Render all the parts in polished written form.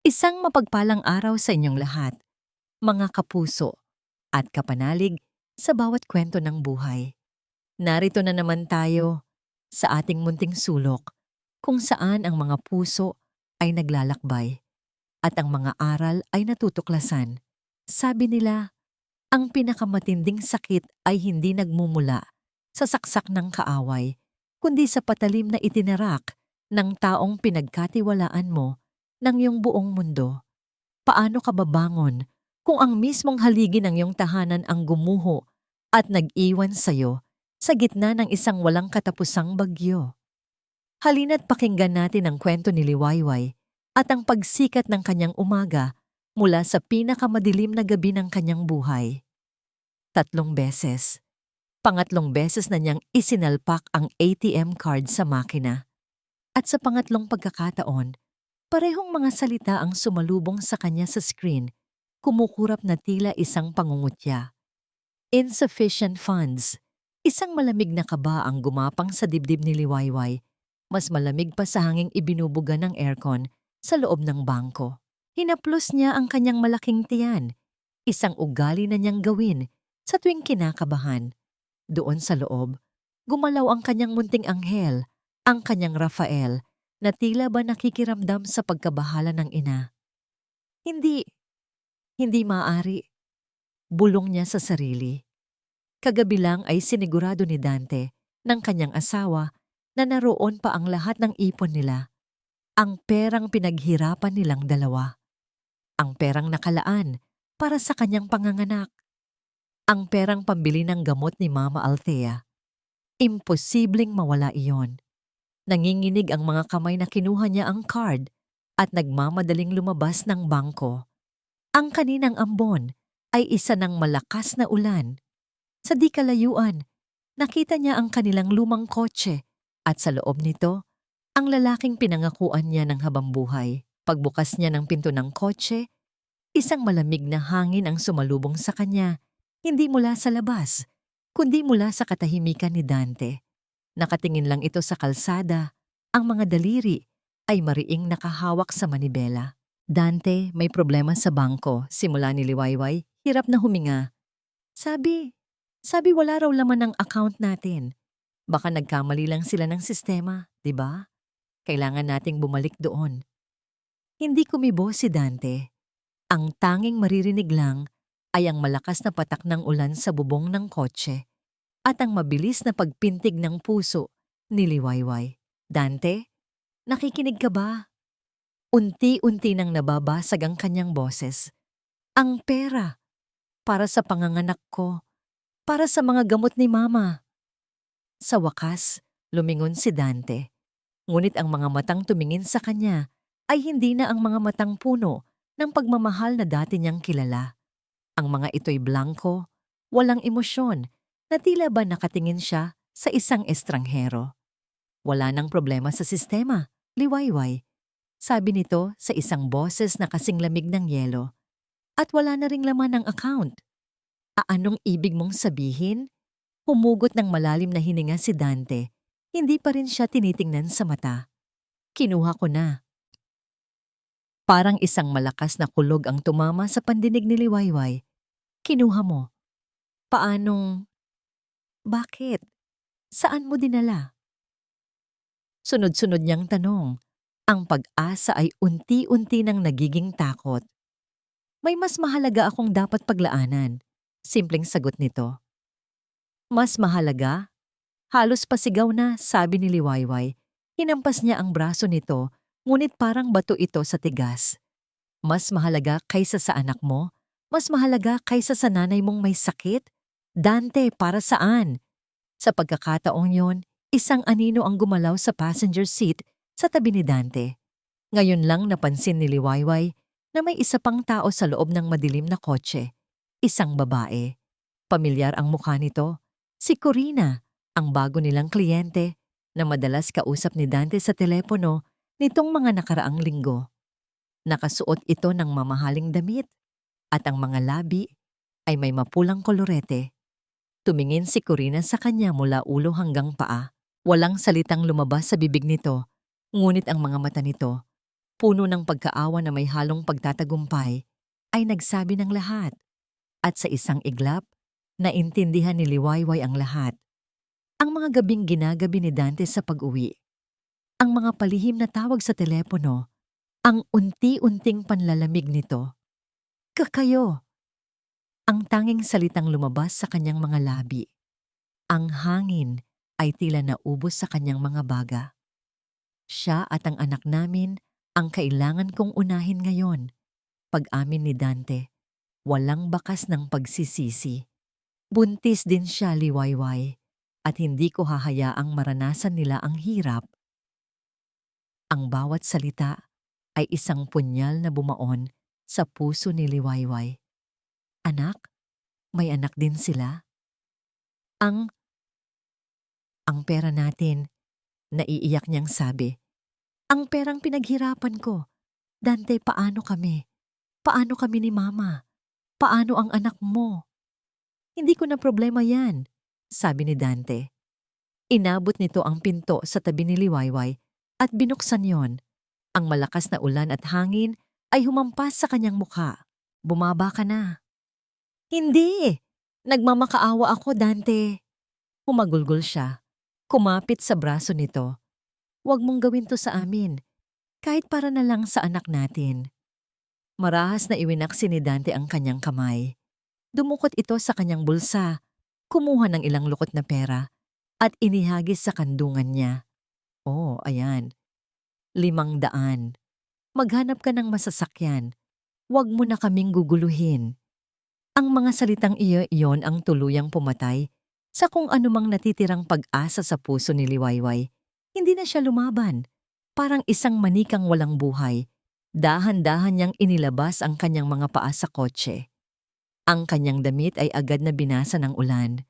Isang mapagpalang araw sa inyong lahat, mga kapuso at kapanalig sa bawat kwento ng buhay. Narito na naman tayo sa ating munting sulok kung saan ang mga puso ay naglalakbay at ang mga aral ay natutuklasan. Sabi nila, ang pinakamatinding sakit ay hindi nagmumula sa saksak ng kaaway, kundi sa patalim na itinarak ng taong pinagkatiwalaan mo ng iyong buong mundo. Paano ka babangon kung ang mismong haligi ng iyong tahanan ang gumuho at nag-iwan sa'yo sa gitna ng isang walang katapusang bagyo? Halina't pakinggan natin ang kwento ni Liwayway at ang pagsikat ng kanyang umaga mula sa pinakamadilim na gabi ng kanyang buhay. 3 beses. Pangatlong beses na niyang isinalpak ang ATM card sa makina. At sa pangatlong pagkakataon, parehong mga salita ang sumalubong sa kanya sa screen, kumukurap na tila isang pangungutya. Insufficient funds. Isang malamig na kaba ang gumapang sa dibdib ni Liwayway. Mas malamig pa sa hanging ibinubuga ng aircon sa loob ng bangko. Hinaplos niya ang kanyang malaking tiyan. Isang ugali na niyang gawin sa tuwing kinakabahan. Doon sa loob, gumalaw ang kanyang munting anghel, ang kanyang Rafael, na tila ba nakikiramdam sa pagkabahala ng ina. Hindi, hindi maaari. Bulong niya sa sarili. Kagabi lang ay sinigurado ni Dante ng kanyang asawa na naroon pa ang lahat ng ipon nila. Ang perang pinaghirapan nilang dalawa. Ang perang nakalaan para sa kanyang panganganak. Ang perang pambili ng gamot ni Mama Althea. Imposibleng mawala iyon. Nanginginig ang mga kamay na kinuha niya ang card at nagmamadaling lumabas ng bangko. Ang kaninang ambon ay isa ng malakas na ulan. Sa di kalayuan, nakita niya ang kanilang lumang kotse at sa loob nito, ang lalaking pinangakuan niya ng habambuhay. Pagbukas niya ng pinto ng kotse, isang malamig na hangin ang sumalubong sa kanya, hindi mula sa labas, kundi mula sa katahimikan ni Dante. Nakatingin lang ito sa kalsada, ang mga daliri ay mariing nakahawak sa manibela. Dante, may problema sa bangko, simula ni Liwayway, hirap na huminga. Sabi wala raw laman ng account natin. Baka nagkamali lang sila ng sistema, di ba? Kailangan nating bumalik doon. Hindi kumibo si Dante. Ang tanging maririnig lang ay ang malakas na patak ng ulan sa bubong ng kotse at ang mabilis na pagpintig ng puso ni Liwayway. Dante, nakikinig ka ba? Unti-unti nang nababasag ang kanyang boses. Ang pera, para sa panganganak ko, para sa mga gamot ni Mama. Sa wakas, lumingon si Dante. Ngunit ang mga matang tumingin sa kanya ay hindi na ang mga matang puno ng pagmamahal na dati niyang kilala. Ang mga ito'y blanko, walang emosyon, na tila ba nakatingin siya sa isang estranghero. Wala nang problema sa sistema, Liwayway. Sabi nito sa isang boses na kasing lamig ng yelo. At wala na ring laman ng account. Anong ibig mong sabihin? Humugot ng malalim na hininga si Dante. Hindi pa rin siya tinitingnan sa mata. Kinuha ko na. Parang isang malakas na kulog ang tumama sa pandinig ni Liwayway. Kinuha mo. Paanong? Bakit? Saan mo dinala? Sunod-sunod niyang tanong. Ang pag-asa ay unti-unti nang nagiging takot. May mas mahalaga akong dapat paglaanan. Simpleng sagot nito. Mas mahalaga? Halos pasigaw na, sabi ni Liwayway. Hinampas niya ang braso nito, ngunit parang bato ito sa tigas. Mas mahalaga kaysa sa anak mo? Mas mahalaga kaysa sa nanay mong may sakit? Dante, para saan? Sa pagkakataong yon, isang anino ang gumalaw sa passenger seat sa tabi ni Dante. Ngayon lang napansin ni Liwayway na may isa pang tao sa loob ng madilim na kotse. Isang babae. Pamilyar ang mukha nito. Si Corina, ang bago nilang kliyente na madalas kausap ni Dante sa telepono nitong mga nakaraang linggo. Nakasuot ito ng mamahaling damit at ang mga labi ay may mapulang kolorete. Tumingin si Corina sa kanya mula ulo hanggang paa. Walang salitang lumabas sa bibig nito, ngunit ang mga mata nito Puno ng pagkaawa na may halong pagtatagumpay, ay nagsabi ng lahat. At sa isang iglap, naintindihan ni Liwayway ang lahat. Ang mga gabing ginagabi ni Dante sa pag-uwi, ang mga palihim na tawag sa telepono, ang unti-unting panlalamig nito. Kakayo! Ang tanging salitang lumabas sa kanyang mga labi. Ang hangin ay tila naubos sa kanyang mga baga. Siya at ang anak namin ang kailangan kong unahin ngayon. Pag-amin ni Dante, walang bakas ng pagsisisi. Buntis din siya, Liwayway, at hindi ko hahayaang maranasan nila ang hirap. Ang bawat salita ay isang punyal na bumaon sa puso ni Liwayway. Anak, may anak din sila? Ang pera natin, naiiyak niyang sabi. Ang perang pinaghirapan ko. Dante, paano kami? Paano kami ni Mama? Paano ang anak mo? Hindi ko na problema yan, sabi ni Dante. Inabot nito ang pinto sa tabi ni Liwayway at binuksan yon. Ang malakas na ulan at hangin ay humampas sa kanyang mukha. Bumaba ka na. Hindi! Nagmamakaawa ako, Dante. Humagulgol siya. Kumapit sa braso nito. Huwag mong gawin to sa amin. Kahit para na lang sa anak natin. Marahas na iwinaksi ni Dante ang kanyang kamay. Dumukot ito sa kanyang bulsa, kumuha ng ilang lukot na pera, at inihagis sa kandungan niya. Oh, ayan. 500. Maghanap ka ng masasakyan. Huwag mo na kaming guguluhin. Ang mga salitang iyon ang tuluyang pumatay sa kung anumang natitirang pag-asa sa puso ni Liwayway. Hindi na siya lumaban. Parang isang manikang walang buhay. Dahan-dahan niyang inilabas ang kanyang mga paa sa kotse. Ang kanyang damit ay agad na binasa ng ulan.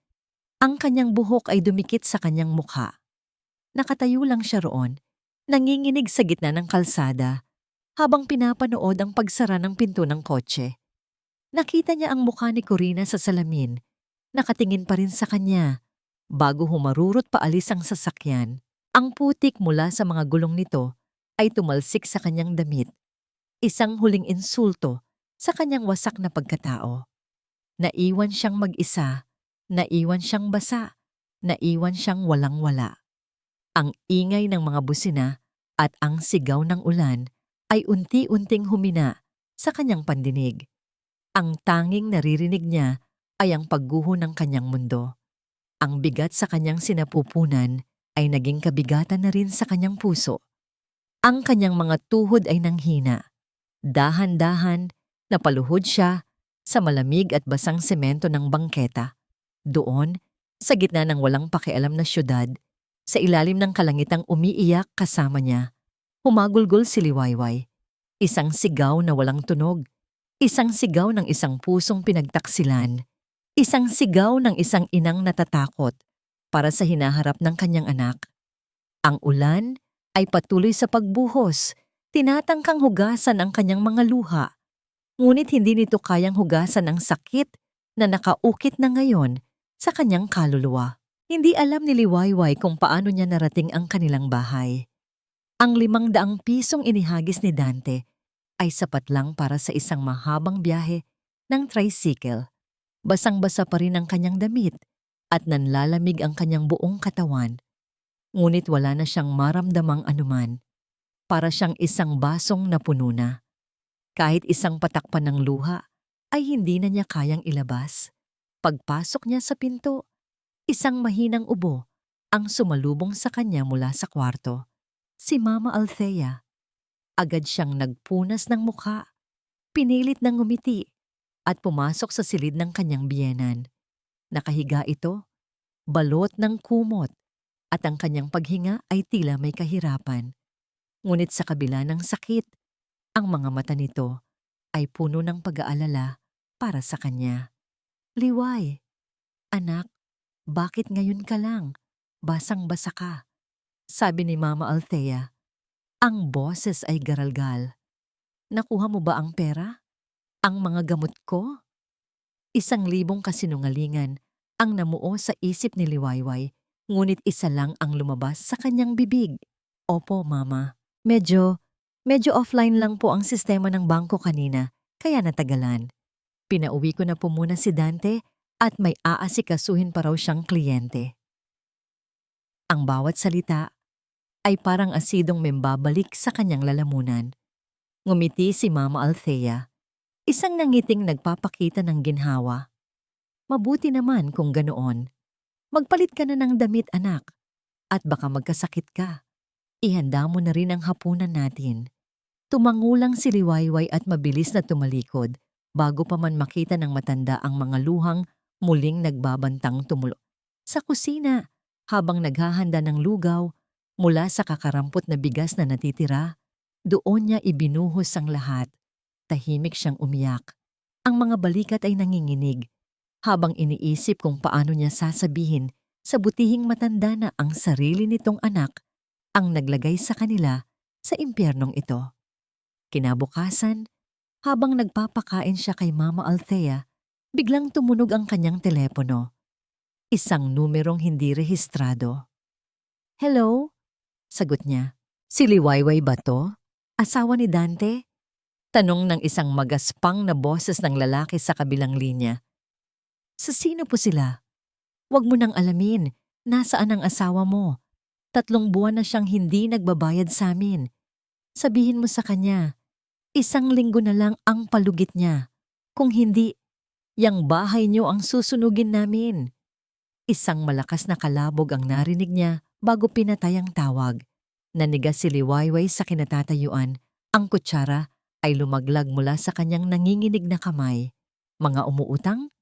Ang kanyang buhok ay dumikit sa kanyang mukha. Nakatayo lang siya roon, nanginginig sa gitna ng kalsada, habang pinapanood ang pagsara ng pinto ng kotse. Nakita niya ang mukha ni Corina sa salamin. Nakatingin pa rin sa kanya, bago humarurot paalis ang sasakyan. Ang putik mula sa mga gulong nito ay tumalsik sa kanyang damit. Isang huling insulto sa kanyang wasak na pagkatao. Naiwan siyang mag-isa, naiwan siyang basa, naiwan siyang walang-wala. Ang ingay ng mga busina at ang sigaw ng ulan ay unti-unting humina sa kanyang pandinig. Ang tanging naririnig niya ay ang pagguho ng kanyang mundo. Ang bigat sa kanyang sinapupunan ay naging kabigatan na rin sa kanyang puso. Ang kanyang mga tuhod ay nanghina. Dahan-dahan, napaluhod siya sa malamig at basang semento ng bangketa. Doon, sa gitna ng walang pakialam na syudad, sa ilalim ng kalangitang umiiyak kasama niya, humagulgol si Liwayway. Isang sigaw na walang tunog. Isang sigaw ng isang pusong pinagtaksilan. Isang sigaw ng isang inang natatakot para sa hinaharap ng kanyang anak. Ang ulan ay patuloy sa pagbuhos, tinatangkang hugasan ang kanyang mga luha. Ngunit hindi nito kayang hugasan ang sakit na nakaukit na ngayon sa kanyang kaluluwa. Hindi alam ni Liwayway kung paano niya narating ang kanilang bahay. Ang 500 pisong inihagis ni Dante ay sapat lang para sa isang mahabang biyahe ng tricycle. Basang-basa pa rin ang kanyang damit at nanlalamig ang kanyang buong katawan. Ngunit wala na siyang maramdamang anuman. Para siyang isang basong napuno na. Kahit isang patak pa ng luha ay hindi na niya kayang ilabas. Pagpasok niya sa pinto, isang mahinang ubo ang sumalubong sa kanya mula sa kwarto. Si Mama Althea. Agad siyang nagpunas ng mukha, pinilit ng ngumiti, at pumasok sa silid ng kanyang biyenan. Nakahiga ito, balot ng kumot, at ang kanyang paghinga ay tila may kahirapan. Ngunit sa kabila ng sakit, ang mga mata nito ay puno ng pag-aalala para sa kanya. Liway, anak, bakit ngayon ka lang? Basang-basa ka, sabi ni Mama Althea. Ang boses ay garalgal. Nakuha mo ba ang pera? Ang mga gamot ko? 1,000 kasinungalingan ang namuo sa isip ni Liwayway, ngunit isa lang ang lumabas sa kanyang bibig. Opo, Mama. Medyo Medyo offline lang po ang sistema ng bangko kanina, kaya natagalan. Pinauwi ko na po muna si Dante at may aasikasuhin pa raw siyang kliyente. Ang bawat salita ay parang asidong membabalik sa kanyang lalamunan. Ngumiti si Mama Althea, isang nangiting nagpapakita ng ginhawa. Mabuti naman kung ganoon. Magpalit ka na ng damit, anak, at baka magkasakit ka. Ihanda mo na rin ang hapunan natin. Tumangulang si Liwayway at mabilis na tumalikod bago pa man makita ng matanda ang mga luhang muling nagbabantang tumulo. Sa kusina, habang naghahanda ng lugaw, mula sa kakarampot na bigas na natitira, doon niya ibinuhos ang lahat. Tahimik siyang umiyak. Ang mga balikat ay nanginginig, habang iniisip kung paano niya sasabihin sa butihing matanda na ang sarili nitong anak ang naglagay sa kanila sa impyernong ito. Kinabukasan, habang nagpapakain siya kay Mama Althea, biglang tumunog ang kanyang telepono. Isang numerong hindi rehistrado. "Hello?" sagot niya. "Si Liwayway ba to? Asawa ni Dante?" Tanong ng isang magaspang na boses ng lalaki sa kabilang linya. "Sa sino po sila? Huwag mo nang alamin. Nasaan ang asawa mo? 3 buwan na siyang hindi nagbabayad sa amin. Sabihin mo sa kanya, 1 linggo na lang ang palugit niya. Kung hindi, yang bahay niyo ang susunugin namin." Isang malakas na kalabog ang narinig niya bago pinatay ang tawag. Nanigas si Liwayway sa kinatatayuan. Ang kutsara ay lumaglag mula sa kanyang nanginginig na kamay. Mga umuutang?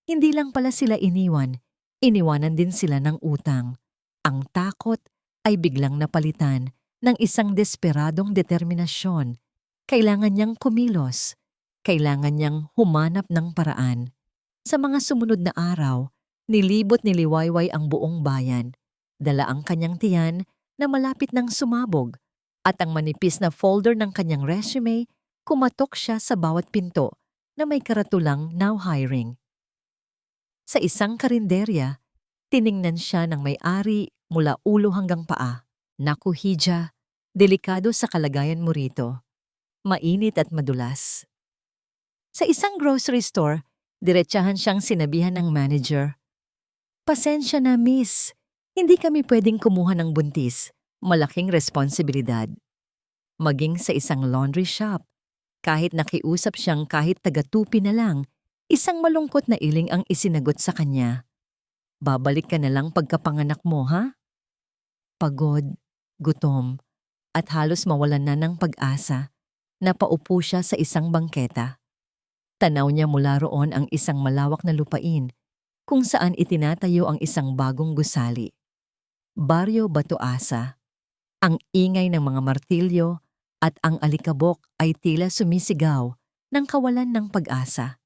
Hindi lang pala sila iniwan. Iniwanan din sila ng utang. Ang takot ay biglang napalitan ng isang desperadong determinasyon. Kailangan niyang kumilos. Kailangan niyang humanap ng paraan. Sa mga sumunod na araw, nilibot ni Liwayway ang buong bayan. Dala ang kanyang tiyan na malapit ng sumabog at ang manipis na folder ng kanyang resume, kumatok siya sa bawat pinto na may karatulang "Now Hiring". Sa isang karinderya, tiningnan siya ng may-ari mula ulo hanggang paa. "Naku, Hija, delikado sa kalagayan mo rito. Mainit at madulas." Sa isang grocery store, diretsahan siyang sinabihan ng manager, "Pasensya na, miss. Hindi kami pwedeng kumuha ng buntis. Malaking responsibilidad." Maging sa isang laundry shop, kahit nakiusap siyang kahit taga-tupi na lang, isang malungkot na iling ang isinagot sa kanya. "Babalik ka na lang pagkapanganak mo, ha?" Pagod, gutom, at halos mawalan na ng pag-asa, napaupo siya sa isang bangketa. Tanaw niya mula roon ang isang malawak na lupain kung saan itinatayo ang isang bagong gusali. Baryo Batoasa. Ang ingay ng mga martilyo at ang alikabok ay tila sumisigaw ng kawalan ng pag-asa.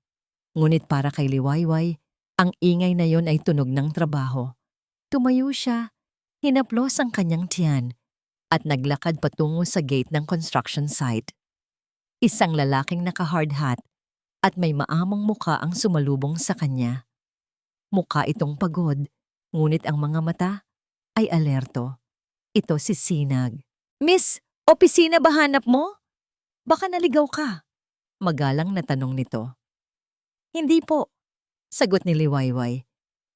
Ngunit para kay Liwayway, ang ingay na yon ay tunog ng trabaho. Tumayo siya, hinaplos ang kanyang tiyan, at naglakad patungo sa gate ng construction site. Isang lalaking naka-hard hat at may maamong muka ang sumalubong sa kanya. Mukha itong pagod, ngunit ang mga mata ay alerto. Ito si Sinag. "Miss, opisina ba hanap mo? Baka naligaw ka?" Magalang na tanong nito. "Hindi po," sagot ni Liwayway.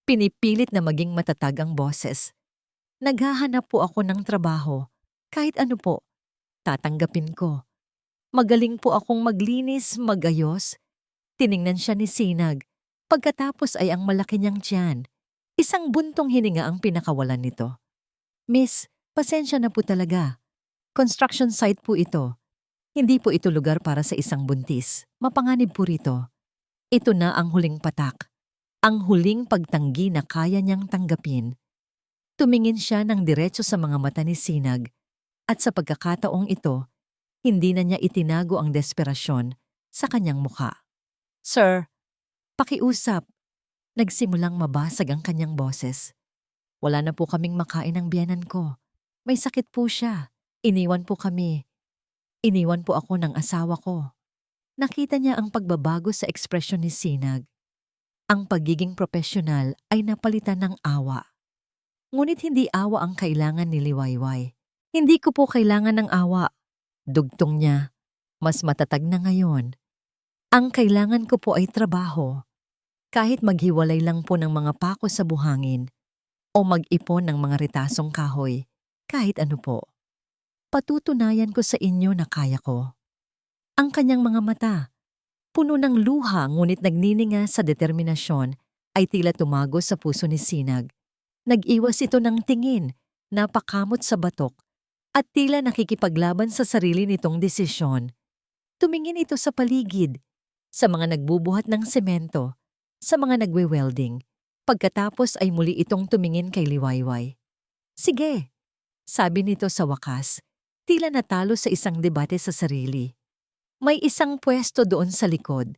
Pinipilit na maging matatag ang boses. "Naghahanap po ako ng trabaho. Kahit ano po, tatanggapin ko. Magaling po akong maglinis, magayos." Tiningnan siya ni Sinag. Pagkatapos ay ang malaki niyang tiyan. Isang buntong hininga ang pinakawalan nito. "Miss, pasensya na po talaga. Construction site po ito. Hindi po ito lugar para sa isang buntis. Mapanganib po rito. Ito na ang huling patak. Ang huling pagtanggi na kaya niyang tanggapin." Tumingin siya ng diretso sa mga mata ni Sinag at sa pagkakataong ito, hindi na niya itinago ang desperasyon sa kanyang mukha. "Sir, pakiusap." Nagsimulang mabasag ang kanyang boses. "Wala na po kaming makain ng biyenan ko. May sakit po siya. Iniwan po kami. Iniwan po ako ng asawa ko." Nakita niya ang pagbabago sa ekspresyon ni Sinag. Ang pagiging profesional ay napalitan ng awa. Ngunit hindi awa ang kailangan ni Liwayway. "Hindi ko po kailangan ng awa. Dugtong niya, mas matatag na ngayon. Ang kailangan ko po ay trabaho. Kahit maghiwalay lang po ng mga pako sa buhangin o mag-ipon ng mga ritasong kahoy, kahit ano po. Patutunayan ko sa inyo na kaya ko. Ang kanyang mga mata, puno ng luha ngunit nagnininga sa determinasyon, ay tila tumago sa puso ni Sinag. Nag-iwas ito ng tingin, napakamot sa batok, at tila nakikipaglaban sa sarili nitong desisyon. Tumingin ito sa paligid, sa mga nagbubuhat ng semento, sa mga nagwe-welding. Pagkatapos ay muli itong tumingin kay Liwayway. Sige, sabi nito sa wakas, tila natalo sa isang debate sa sarili. May isang pwesto doon sa likod.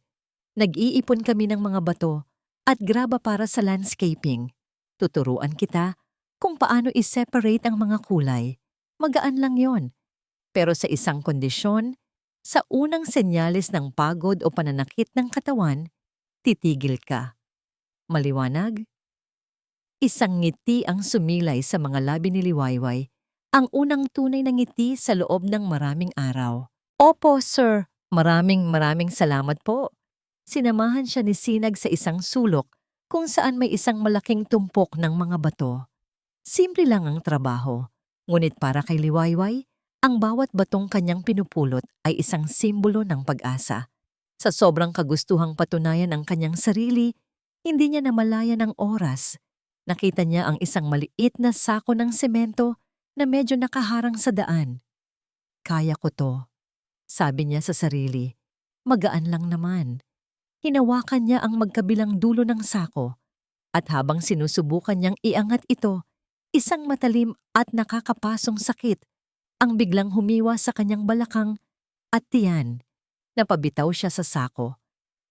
Nag-iipon kami ng mga bato at graba para sa landscaping. Tuturuan kita kung paano i-separate ang mga kulay. Magaan lang yon. Pero sa isang kondisyon, sa unang senyales ng pagod o pananakit ng katawan, titigil ka. Maliwanag? Isang ngiti ang sumilay sa mga labi ni Liwayway, ang unang tunay na ngiti sa loob ng maraming araw. Opo, sir. Maraming salamat po. Sinamahan siya ni Sinag sa isang sulok kung saan may isang malaking tumpok ng mga bato. Simple lang ang trabaho, ngunit para kay Liwayway, ang bawat batong kanyang pinupulot ay isang simbolo ng pag-asa. Sa sobrang kagustuhang patunayan ang kanyang sarili, hindi niya namalayan ang oras. Nakita niya ang isang maliit na sako ng semento na medyo nakaharang sa daan. Kaya ko to, sabi niya sa sarili. Magaan lang naman. Hinawakan niya ang magkabilang dulo ng sako at habang sinusubukan niyang iangat ito, isang matalim at nakakapasong sakit ang biglang humiwa sa kanyang balakang at tiyan. Napabitaw siya sa sako.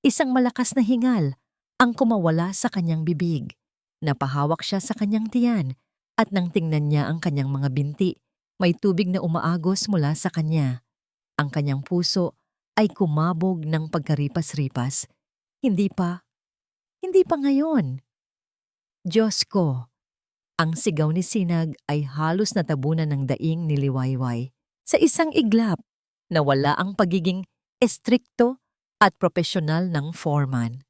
Isang malakas na hingal ang kumawala sa kanyang bibig. Napahawak siya sa kanyang tiyan at nang tingnan niya ang kanyang mga binti, may tubig na umaagos mula sa kanya. Ang kanyang puso ay kumabog ng pagkaripas-ripas. Hindi pa ngayon. Diyos ko! Ang sigaw ni Sinag ay halos natabunan ng daing ni Liwayway. Sa isang iglap, nawala ang pagiging estrikto at propesyonal ng foreman.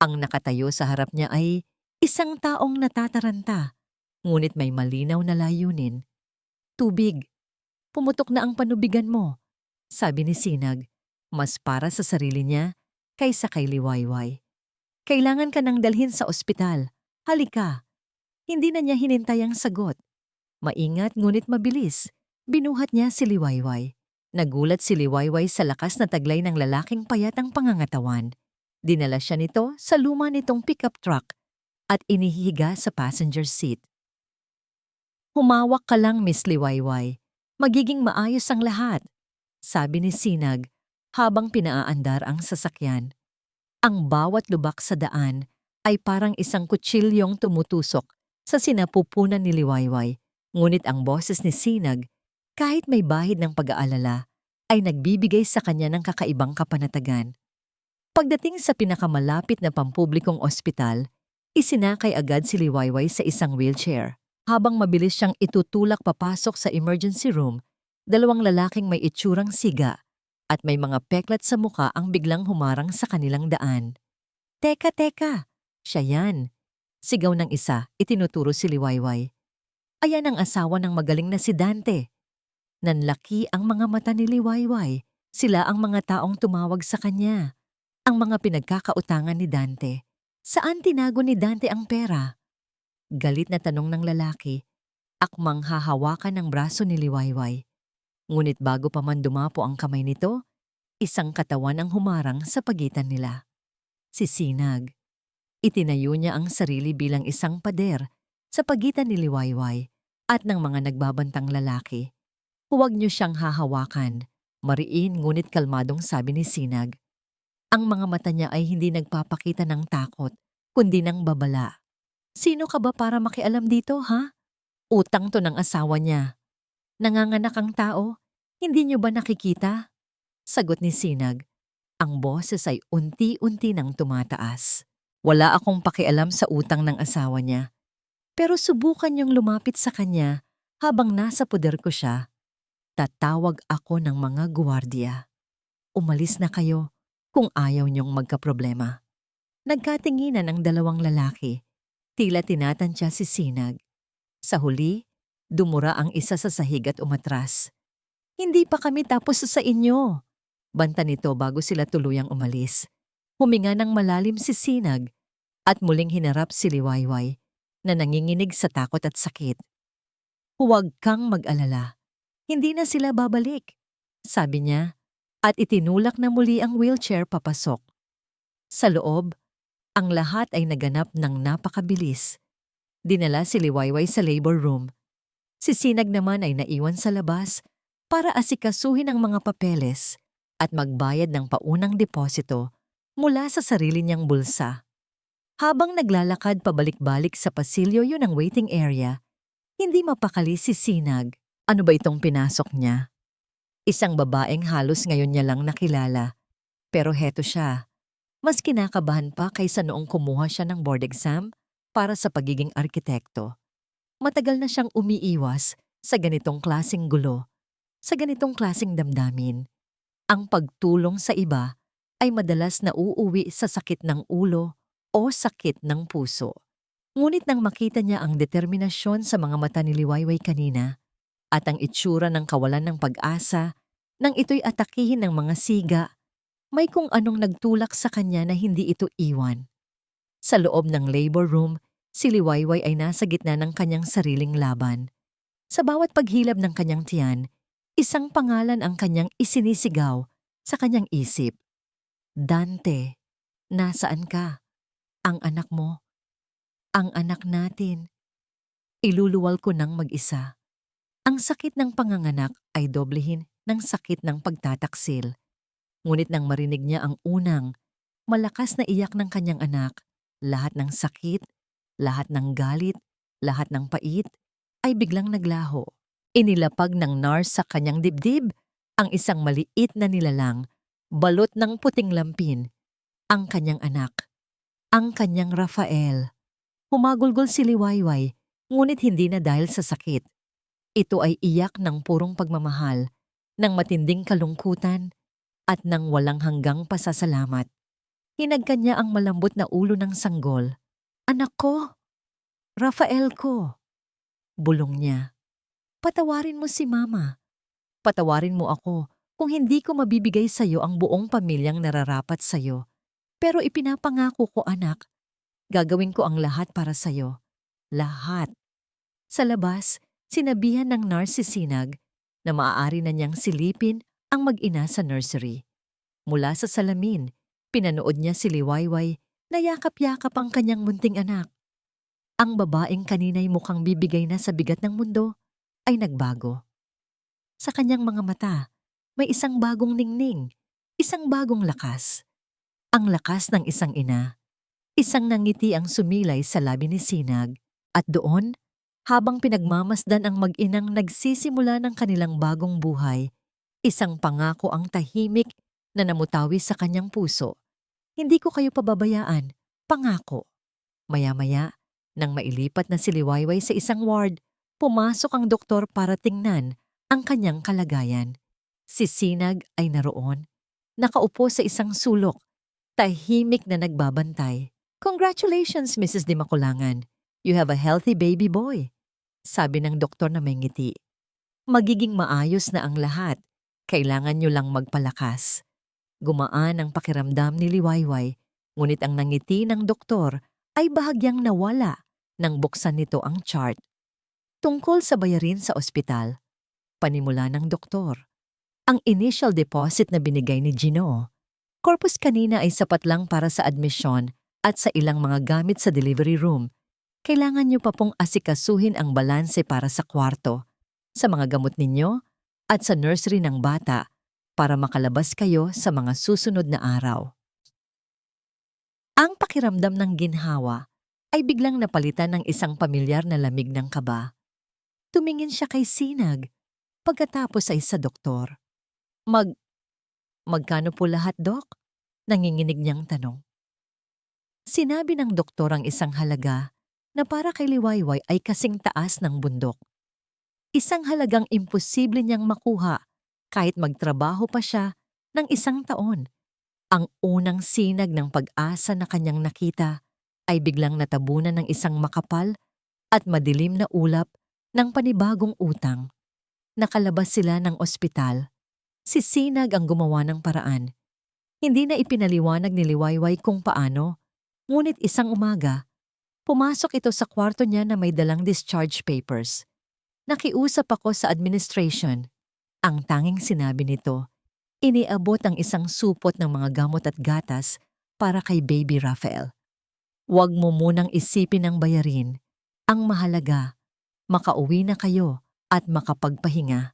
Ang nakatayo sa harap niya ay isang taong natataranta, ngunit may malinaw na layunin. Tubig, pumutok na ang panubigan mo, sabi ni Sinag, mas para sa sarili niya kaysa kay Liwayway. Kailangan ka nang dalhin sa ospital. Halika. Hindi na niya hinintay ang sagot. Maingat ngunit mabilis, binuhat niya si Liwayway. Nagulat si Liwayway sa lakas na taglay ng lalaking payat ang pangangatawan. Dinala siya nito sa luma nitong pickup truck at inihiga sa passenger seat. Humawak ka lang, Miss Liwayway. Magiging maayos ang lahat, sabi ni Sinag habang pinaaandar ang sasakyan. Ang bawat lubak sa daan ay parang isang kutsilyong tumutusok sa sinapupunan ni Liwayway. Ngunit ang boses ni Sinag, kahit may bahid ng pag-aalala, ay nagbibigay sa kanya ng kakaibang kapanatagan. Pagdating sa pinakamalapit na pampublikong ospital, isinakay agad si Liwayway sa isang wheelchair. Habang mabilis siyang itutulak papasok sa emergency room, dalawang lalaking may itsurang siga at may mga peklat sa muka ang biglang humarang sa kanilang daan. Teka! Siya yan. Sigaw ng isa, itinuturo si Liwayway. Ayan ang asawa ng magaling na si Dante. Nanlaki ang mga mata ni Liwayway. Sila ang mga taong tumawag sa kanya. Ang mga pinagkakautangan ni Dante. Saan tinago ni Dante ang pera? Galit na tanong ng lalaki. Akmang hahawakan ng braso ni Liwayway. Ngunit bago pa man dumapo ang kamay nito, isang katawan ang humarang sa pagitan nila. Si Sinag. Itinayo niya ang sarili bilang isang pader sa pagitan ni Liwayway at ng mga nagbabantang lalaki. Huwag niyo siyang hahawakan. Mariin ngunit kalmadong sabi ni Sinag. Ang mga mata niya ay hindi nagpapakita ng takot, kundi ng babala. Sino ka ba para makialam dito, ha? Utang to ng asawa niya. Nanganganak ang tao, hindi niyo ba nakikita? Sagot ni Sinag. Ang boses ay unti-unti nang tumataas. Wala akong pakialam sa utang ng asawa niya. Pero subukan niyong lumapit sa kanya habang nasa poder ko siya. Tatawag ako ng mga gwardiya. Umalis na kayo kung ayaw niyong magkaproblema. Nagkatinginan ang dalawang lalaki. Tila tinatansya si Sinag. Sa huli, dumura ang isa sa sahig at umatras. Hindi pa kami tapos sa inyo. Banta nito bago sila tuluyang umalis. Huminga ng malalim si Sinag at muling hinarap si Liwayway na nanginginig sa takot at sakit. Huwag kang mag-alala. Hindi na sila babalik, sabi niya at itinulak na muli ang wheelchair papasok. Sa loob, ang lahat ay naganap ng napakabilis. Dinala si Liwayway sa labor room. Si Sinag naman ay naiwan sa labas para asikasuhin ang mga papeles at magbayad ng paunang deposito mula sa sarili niyang bulsa. Habang naglalakad pabalik-balik sa pasilyo yun ang waiting area, hindi mapakali si Sinag. Ano ba itong pinasok niya? Isang babaeng halos ngayon niya lang nakilala. Pero heto siya. Mas kinakabahan pa kaysa noong kumuha siya ng board exam para sa pagiging arkitekto. Matagal na siyang umiiwas sa ganitong klaseng gulo, sa ganitong klaseng damdamin. Ang pagtulong sa iba ay madalas na uuwi sa sakit ng ulo o sakit ng puso. Ngunit nang makita niya ang determinasyon sa mga mata ni Liwayway kanina at ang itsura ng kawalan ng pag-asa nang ito'y atakihin ng mga siga, may kung anong nagtulak sa kanya na hindi ito iwan. Sa loob ng labor room, si Liwayway ay nasa gitna ng kanyang sariling laban. Sa bawat paghilab ng kanyang tiyan, isang pangalan ang kanyang isinisigaw sa kanyang isip. Dante, nasaan ka? Ang anak mo? Ang anak natin. Iluluwal ko ng mag-isa. Ang sakit ng panganganak ay doblehin ng sakit ng pagtataksil. Ngunit nang marinig niya ang unang, malakas na iyak ng kanyang anak, lahat ng sakit, lahat ng galit, lahat ng pait, ay biglang naglaho. Inilapag ng nurse sa kanyang dibdib ang isang maliit na nilalang, balot ng puting lampin, ang kanyang anak, ang kanyang Rafael. Humagulgol si Liwayway, ngunit hindi na dahil sa sakit. Ito ay iyak ng purong pagmamahal, ng matinding kalungkutan, at ng walang hanggang pasasalamat. Hinagkan niya ang malambot na ulo ng sanggol. Anak ko! Rafael ko! Bulong niya. Patawarin mo si Mama. Patawarin mo ako kung hindi ko mabibigay sa iyo ang buong pamilyang nararapat sa iyo. Pero ipinapangako ko, anak, gagawin ko ang lahat para sa iyo. Lahat. Sa labas, sinabihan ng nurse si Sinag na maaari na niyang silipin ang mag-ina sa nursery. Mula sa salamin, pinanood niya si Liwayway na yakap-yakap ang kanyang munting anak. Ang babaeng kanina'y mukhang bibigay na sa bigat ng mundo ay nagbago. Sa kanyang mga mata, may isang bagong ningning, isang bagong lakas. Ang lakas ng isang ina. Isang nangiti ang sumilay sa labi ni Sinag at doon, habang pinagmamasdan ang mag-inang nagsisimula ng kanilang bagong buhay, isang pangako ang tahimik na namutawi sa kanyang puso. Hindi ko kayo pababayaan, pangako. Maya-maya, nang mailipat na si Liwayway sa isang ward, pumasok ang doktor para tingnan ang kanyang kalagayan. Si Sinag ay naroon, nakaupo sa isang sulok, tahimik na nagbabantay. Congratulations, Mrs. Di Makulangan. You have a healthy baby boy. Sabi ng doktor na may ngiti. Magiging maayos na ang lahat. Kailangan nyo lang magpalakas. Gumaan ang pakiramdam ni Liwayway, ngunit ang nangiti ng doktor ay bahagyang nawala nang buksan nito ang chart. Tungkol sa bayarin sa ospital, panimula ng doktor. Ang initial deposit na binigay ni Gino, corpus kanina ay sapat lang para sa admisyon at sa ilang mga gamit sa delivery room. Kailangan nyo pa pong asikasuhin ang balanse para sa kwarto, sa mga gamot ninyo at sa nursery ng bata para makalabas kayo sa mga susunod na araw. Ang pakiramdam ng ginhawa ay biglang napalitan ng isang pamilyar na lamig ng kaba. Tumingin siya kay Sinag, pagkatapos ay sa doktor. Magkano po lahat, Dok? Nanginginig niyang tanong. Sinabi ng doktor ang isang halaga na para kay Liwayway ay kasing taas ng bundok. Isang halagang imposible niyang makuha kahit magtrabaho pa siya ng 1 taon. Ang unang sinag ng pag-asa na kanyang nakita ay biglang natabunan ng isang makapal at madilim na ulap ng panibagong utang. Nakalabas sila ng ospital. Si Sinag ang gumawa ng paraan. Hindi na ipinaliwanag ni Liwayway kung paano, ngunit isang umaga, pumasok ito sa kwarto niya na may dalang discharge papers. Nakiusap ako sa administration. Ang tanging sinabi nito, iniabot ang isang supot ng mga gamot at gatas para kay Baby Rafael. Huwag mo munang isipin ang bayarin. Ang mahalaga, makauwi na kayo at makapagpahinga.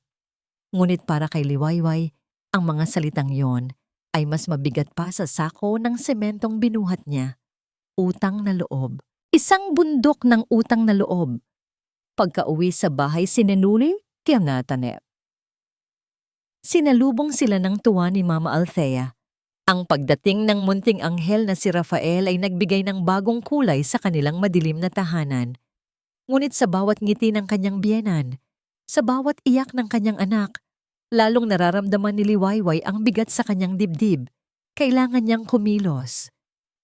Ngunit para kay Liwayway, ang mga salitang yon ay mas mabigat pa sa sako ng sementong binuhat niya. Utang na loob. Isang bundok ng utang na loob. Pagkauwi sa bahay sinenuli, kinatanep. Sinalubong sila ng tuwa ni Mama Althea. Ang pagdating ng munting anghel na si Rafael ay nagbigay ng bagong kulay sa kanilang madilim na tahanan. Ngunit sa bawat ngiti ng kanyang biyenan, sa bawat iyak ng kanyang anak, lalong nararamdaman ni Liwayway ang bigat sa kanyang dibdib. Kailangan niyang kumilos.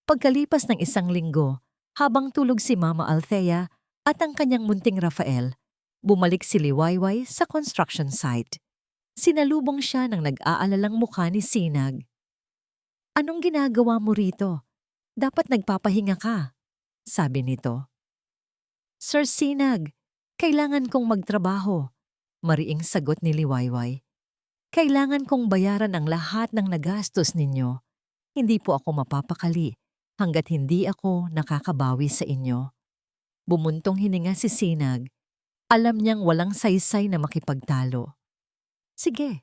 Pagkalipas ng 1 linggo, habang tulog si Mama Althea at ang kanyang munting Rafael, bumalik si Liwayway sa construction site. Sinalubong siya ng nag-aalalang mukha ni Sinag. Anong ginagawa mo rito? Dapat nagpapahinga ka, sabi nito. Sir Sinag, kailangan kong magtrabaho, mariing sagot ni Liwayway. Kailangan kong bayaran ang lahat ng nagastos ninyo. Hindi po ako mapapakali hanggat hindi ako nakakabawi sa inyo. Bumuntong hininga si Sinag. Alam niyang walang saysay na makipagtalo. Sige,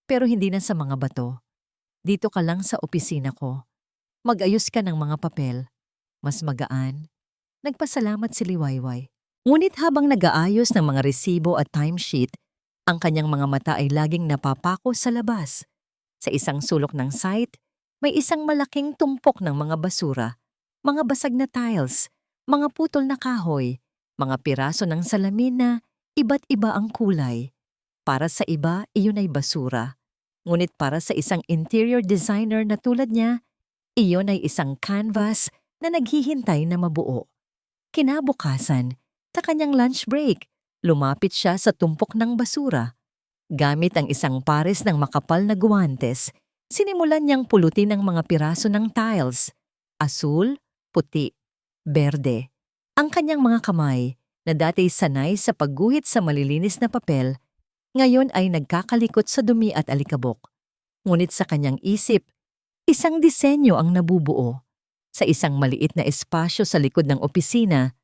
pero hindi na sa mga bato. Dito ka lang sa opisina ko. Mag-ayos ka ng mga papel. Mas magaan. Nagpasalamat si Liwayway. Ngunit habang nag-aayos ng mga resibo at timesheet, ang kanyang mga mata ay laging napapako sa labas. Sa isang sulok ng site, may isang malaking tumpok ng mga basura, mga basag na tiles, mga putol na kahoy, mga piraso ng salamin na iba't iba ang kulay. Para sa iba, iyon ay basura. Ngunit para sa isang interior designer na tulad niya, iyon ay isang canvas na naghihintay na mabuo. Kinabukasan, sa kanyang lunch break, lumapit siya sa tumpok ng basura. Gamit ang isang pares ng makapal na guwantes, sinimulan niyang pulutin ang mga piraso ng tiles. Asul, puti, berde. Ang kanyang mga kamay, na dati sanay sa pagguhit sa malilinis na papel, ngayon ay nagkakalikot sa dumi at alikabok. Ngunit sa kanyang isip, isang disenyo ang nabubuo. Sa isang maliit na espasyo sa likod ng opisina,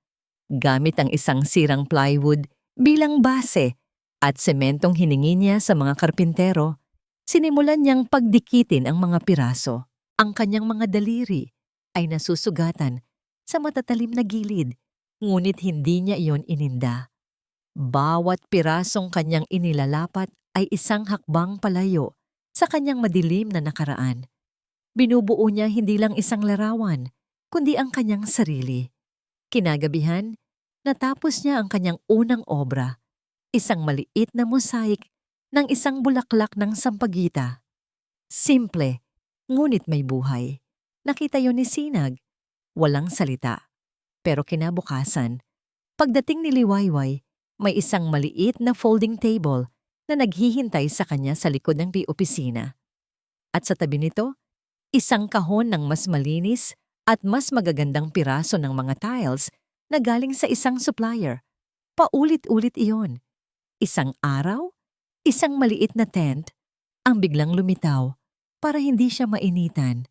gamit ang isang sirang plywood bilang base at sementong hiningi niya sa mga karpintero, sinimulan niyang pagdikitin ang mga piraso. Ang kanyang mga daliri ay nasusugatan sa matatalim na gilid, ngunit hindi niya iyon ininda. Bawat pirasong kanyang inilalapat ay isang hakbang palayo sa kanyang madilim na nakaraan. Binubuo niya hindi lang isang larawan, kundi ang kanyang sarili. Kinagabihan, natapos niya ang kanyang unang obra, isang maliit na mosaic ng isang bulaklak ng sampagita. Simple, ngunit may buhay. Nakita yon ni Sinag, walang salita. Pero kinabukasan, pagdating ni Liwayway, may isang maliit na folding table na naghihintay sa kanya sa likod ng opisina. At sa tabi nito, isang kahon ng mas malinis at mas magagandang piraso ng mga tiles na galing sa isang supplier. Paulit-ulit iyon. Isang araw, isang maliit na tent, ang biglang lumitaw para hindi siya mainitan.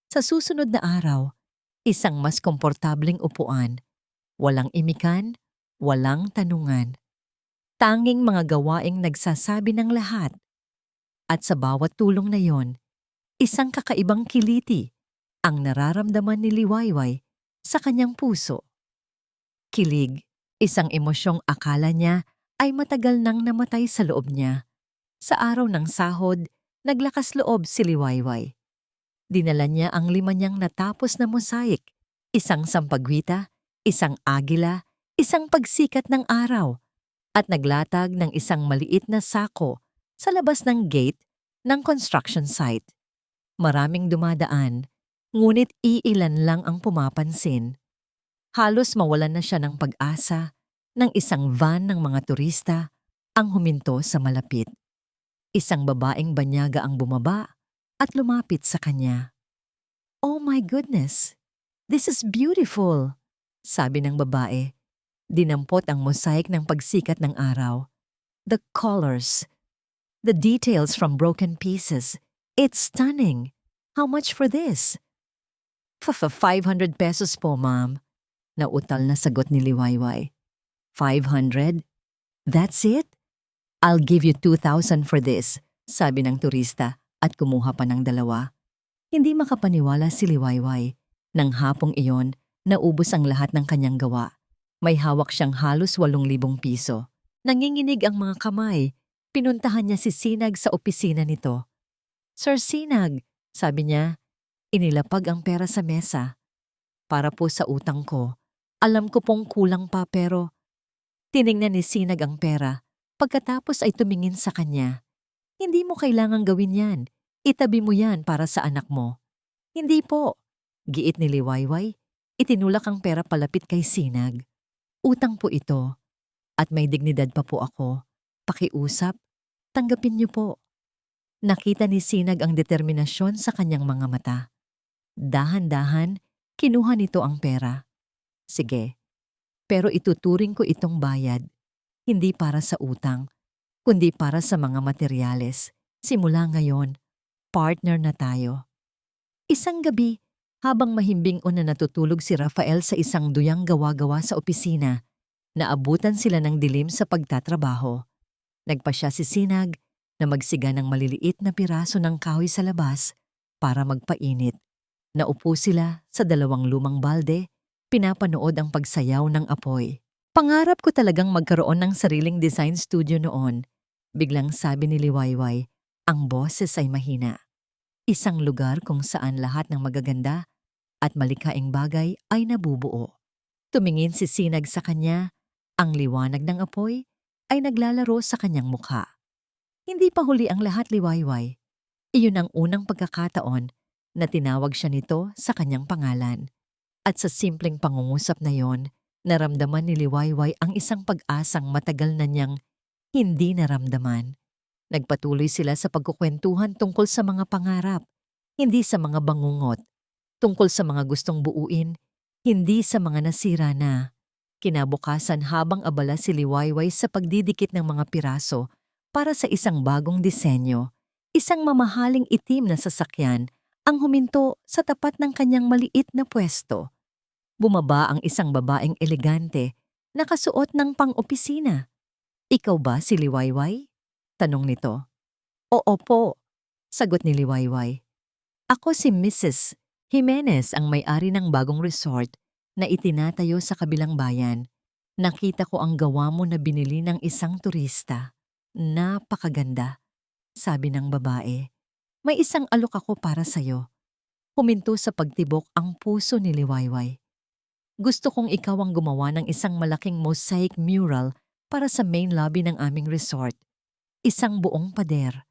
Sa susunod na araw, isang mas komportabling upuan. Walang imikan, walang tanungan. Tanging mga gawaing nagsasabi ng lahat. At sa bawat tulong na yon, isang kakaibang kiliti ang nararamdaman ni Liwayway sa kanyang puso. Kilig, isang emosyong akala niya ay matagal nang namatay sa loob niya. Sa araw ng sahod, naglakas loob si Liwayway. Dinala niya ang 5 niyang natapos na mosaic, isang sampagwita, isang agila, isang pagsikat ng araw, at naglatag ng isang maliit na sako sa labas ng gate ng construction site. Maraming dumadaan, ngunit iilan lang ang pumapansin. Halos mawalan na siya ng pag-asa ng isang van ng mga turista ang huminto sa malapit. Isang babaeng banyaga ang bumaba at lumapit sa kanya. "Oh my goodness! This is beautiful!" sabi ng babae. Dinampot ang mosaic ng pagsikat ng araw. The colors, the details from broken pieces. It's stunning. How much for this? "500 pesos po, ma'am." Nautal na sagot ni Liwayway. 500? That's it? "I'll give you 2,000 for this," sabi ng turista at kumuha pa ng dalawa. Hindi makapaniwala si Liwayway. Nang hapong iyon, naubos ang lahat ng kanyang gawa. May hawak siyang halos 8,000 piso. Nanginginig ang mga kamay. Pinuntahan niya si Sinag sa opisina nito. "Sir Sinag," sabi niya, inilapag ang pera sa mesa. "Para po sa utang ko. Alam ko pong kulang pa pero..." Tiningnan ni Sinag ang pera. Pagkatapos ay tumingin sa kanya. "Hindi mo kailangang gawin yan. Itabi mo yan para sa anak mo." "Hindi po," giit ni Liwayway. Itinulak ang pera palapit kay Sinag. "Utang po ito. At may dignidad pa po ako. Pakiusap, tanggapin niyo po." Nakita ni Sinag ang determinasyon sa kanyang mga mata. Dahan-dahan, kinuha nito ang pera. "Sige, pero ituturing ko itong bayad. Hindi para sa utang, kundi para sa mga materyales. Simula ngayon, partner na tayo." Isang gabi, habang mahimbing na natutulog si Rafael sa isang duyang gawa-gawa sa opisina, naabutan sila ng dilim sa pagtatrabaho. Nagpasya si Sinag na magsiga ng maliliit na piraso ng kahoy sa labas para magpainit. Naupo sila sa 2 lumang balde, pinapanood ang pagsayaw ng apoy. "Pangarap ko talagang magkaroon ng sariling design studio noon," biglang sabi ni Liwayway. Ang boses ay mahina. Isang lugar kung saan lahat ng magaganda at malikhaing bagay ay nabubuo. Tumingin si Sinag sa kanya. Ang liwanag ng apoy ay naglalaro sa kanyang mukha. Hindi pa huli ang lahat, Liwayway. Iyon ang unang pagkakataon na tinawag siya nito sa kanyang pangalan. At sa simpleng pangungusap na yon, naramdaman ni Liwayway ang isang pag-asang matagal na niyang hindi naramdaman. Nagpatuloy sila sa pagkukwentuhan tungkol sa mga pangarap, hindi sa mga bangungot. Tungkol sa mga gustong buuin, hindi sa mga nasira na. Kinabukasan habang abala si Liwayway sa pagdidikit ng mga piraso para sa isang bagong disenyo, isang mamahaling itim na sasakyan ang huminto sa tapat ng kanyang maliit na pwesto. Bumaba ang isang babaeng elegante, nakasuot ng pang-opisina. "Ikaw ba si Liwayway?" tanong nito. "Oo po," sagot ni Liwayway. "Ako si Mrs. Jimenez, ang may-ari ng bagong resort na itinatayo sa kabilang bayan. Nakita ko ang gawa mo na binili ng isang turista. Napakaganda," sabi ng babae. "May isang alok ako para sa'yo." Huminto sa pagtibok ang puso ni Liwayway. "Gusto kong ikaw ang gumawa ng isang malaking mosaic mural para sa main lobby ng aming resort. Isang buong pader."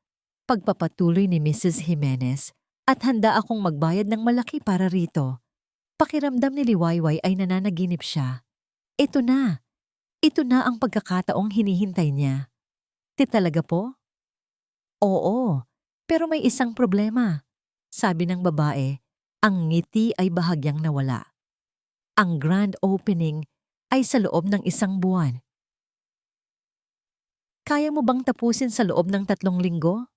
Pagpapatuloy ni Mrs. Jimenez, "At handa akong magbayad ng malaki para rito." Pakiramdam ni Liwayway ay nananaginip siya. Ito na. Ito na ang pagkakataong hinihintay niya. Talaga po?" "Oo, pero may isang problema," sabi ng babae. Ang ngiti ay bahagyang nawala. "Ang grand opening ay sa loob ng 1 buwan. Kaya mo bang tapusin sa loob ng 3 linggo?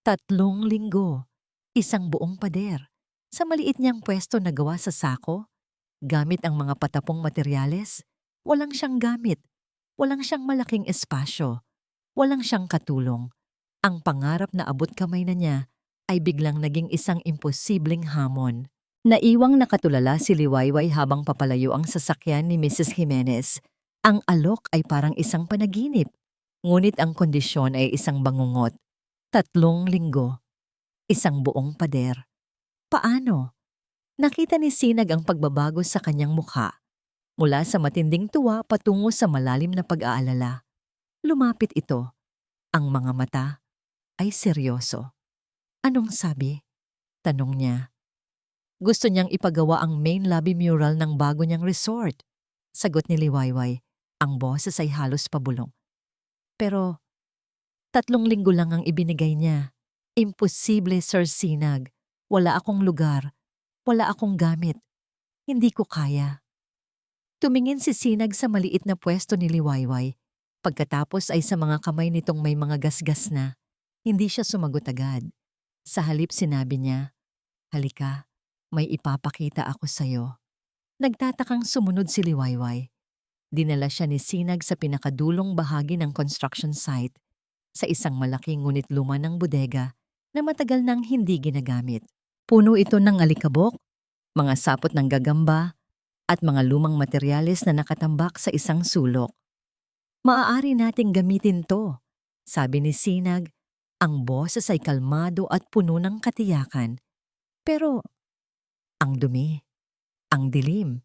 3 linggo, isang buong pader, sa maliit niyang pwesto na gawa sa sako, gamit ang mga patapong materyales. Walang siyang gamit, walang siyang malaking espasyo, walang siyang katulong. Ang pangarap na abot kamay na niya ay biglang naging isang imposibleng hamon. Naiwang nakatulala si Liwayway habang papalayo ang sasakyan ni Mrs. Jimenez. Ang alok ay parang isang panaginip, ngunit ang kondisyon ay isang bangungot. 3 linggo, isang buong pader. Paano? Nakita ni Sinag ang pagbabago sa kanyang mukha, mula sa matinding tuwa patungo sa malalim na pag-aalala. Lumapit ito. Ang mga mata ay seryoso. Anong sabi? Tanong niya. Gusto niyang ipagawa ang main lobby mural ng bago niyang resort. Sagot ni Liwayway. Ang boses ay halos pabulong. Pero 3 linggo lang ang ibinigay niya. Imposible, Sir Sinag. Wala akong lugar. Wala akong gamit. Hindi ko kaya. Tumingin si Sinag sa maliit na pwesto ni Liwayway. Pagkatapos ay sa mga kamay nitong may mga gasgas na. Hindi siya sumagot agad. Sa halip sinabi niya, halika, may ipapakita ako sa'yo. Nagtatakang sumunod si Liwayway. Dinala siya ni Sinag sa pinakadulong bahagi ng construction site, sa isang malaking ngunit luma ng bodega na matagal nang hindi ginagamit. Puno ito ng alikabok, mga sapot ng gagamba, at mga lumang materyales na nakatambak sa isang sulok. Maaari nating gamitin to, sabi ni Sinag. Ang boses ay kalmado at puno ng katiyakan. Pero ang dumi, ang dilim,